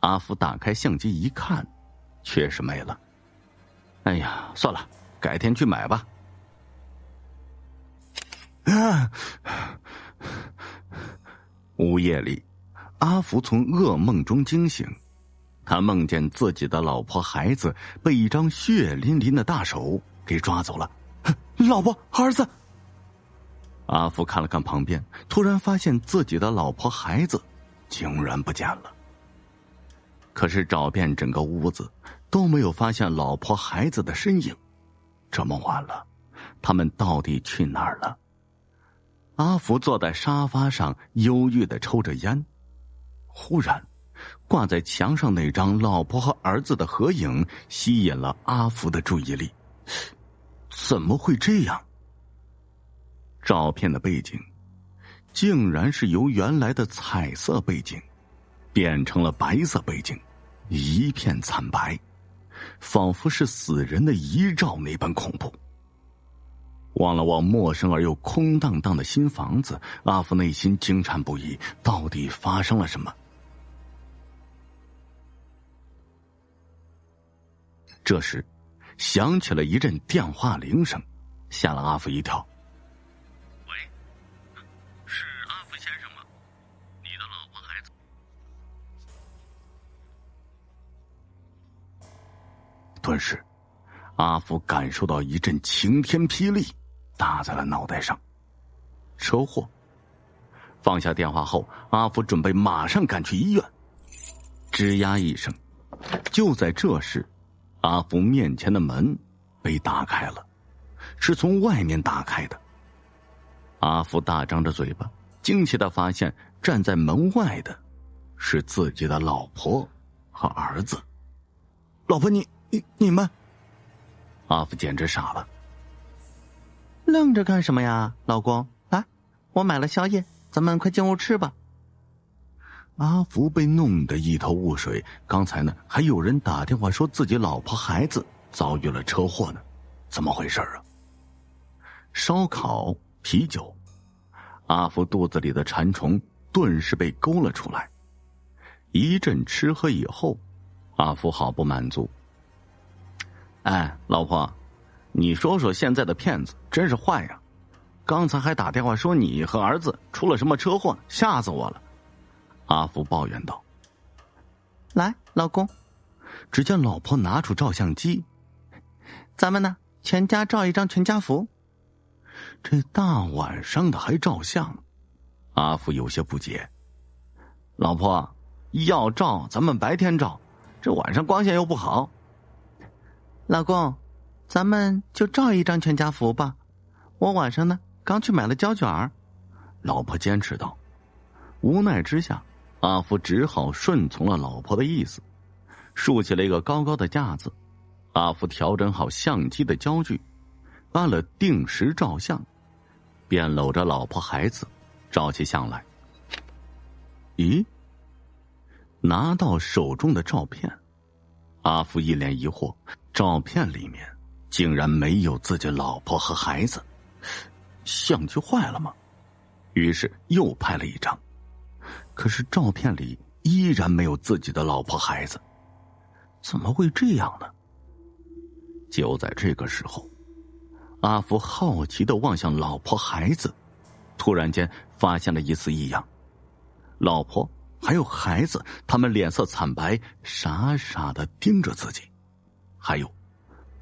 阿福打开相机一看，确实没了。哎呀，算了，改天去买吧。午夜里，阿福从噩梦中惊醒，他梦见自己的老婆孩子被一张血淋淋的大手给抓走了。老婆，儿子！阿福看了看旁边，突然发现自己的老婆孩子竟然不见了。可是找遍整个屋子都没有发现老婆孩子的身影。这么晚了，他们到底去哪儿了？阿福坐在沙发上忧郁地抽着烟，忽然挂在墙上那张老婆和儿子的合影吸引了阿福的注意力。怎么会这样？照片的背景竟然是由原来的彩色背景变成了白色背景，一片惨白，仿佛是死人的遗照那般恐怖。望了望陌生而又空荡荡的新房子，阿福内心惊颤不已，到底发生了什么？这时响起了一阵电话铃声，吓了阿福一跳。喂，是阿福先生吗？你的老婆孩子。顿时阿福感受到一阵晴天霹雳打在了脑袋上。车祸。放下电话后，阿福准备马上赶去医院。吱呀一声，就在这时，阿福面前的门被打开了，是从外面打开的。阿福大张着嘴巴，惊奇地发现站在门外的是自己的老婆和儿子。老婆，你们……阿福简直傻了。愣着干什么呀，老公？来，我买了宵夜，咱们快进屋吃吧。阿福被弄得一头雾水，刚才呢还有人打电话说自己老婆孩子遭遇了车祸呢，怎么回事啊？烧烤、啤酒，阿福肚子里的馋虫顿时被勾了出来。一阵吃喝以后，阿福好不满足。哎，老婆，你说说现在的骗子真是坏呀！刚才还打电话说你和儿子出了什么车祸，吓死我了。阿福抱怨道。来，老公。只见老婆拿出照相机，咱们呢，全家照一张全家福。这大晚上的还照相，阿福有些不解。老婆，要照咱们白天照，这晚上光线又不好。老公，咱们就照一张全家福吧。我晚上呢刚去买了胶卷儿。老婆坚持道。无奈之下，阿福只好顺从了老婆的意思，竖起了一个高高的架子。阿福调整好相机的焦距，按了定时照相，便搂着老婆孩子照起相来。咦，拿到手中的照片，阿福一脸疑惑，照片里面竟然没有自己老婆和孩子，相机坏了吗？于是又拍了一张，可是照片里依然没有自己的老婆孩子，怎么会这样呢？就在这个时候，阿福好奇地望向老婆孩子，突然间发现了一丝异样。老婆还有孩子，他们脸色惨白，傻傻地盯着自己，还有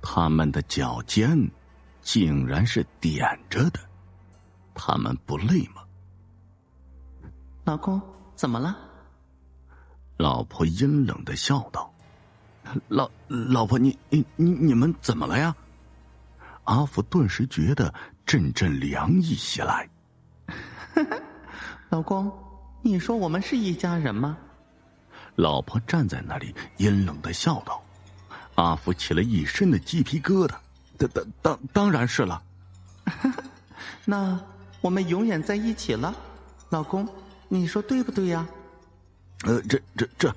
他们的脚尖竟然是点着的，他们不累吗？老公，怎么了？老婆阴冷地笑道。老婆，你们怎么了呀？阿福顿时觉得阵阵凉意袭来。老公，你说我们是一家人吗？老婆站在那里阴冷地笑道。阿福起了一身的鸡皮疙瘩。当然是了。那我们永远在一起了，老公，你说对不对呀？这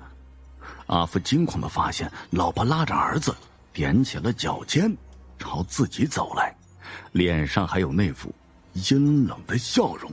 阿福惊恐地发现老婆拉着儿子踮起了脚尖朝自己走来，脸上还有那副阴冷的笑容。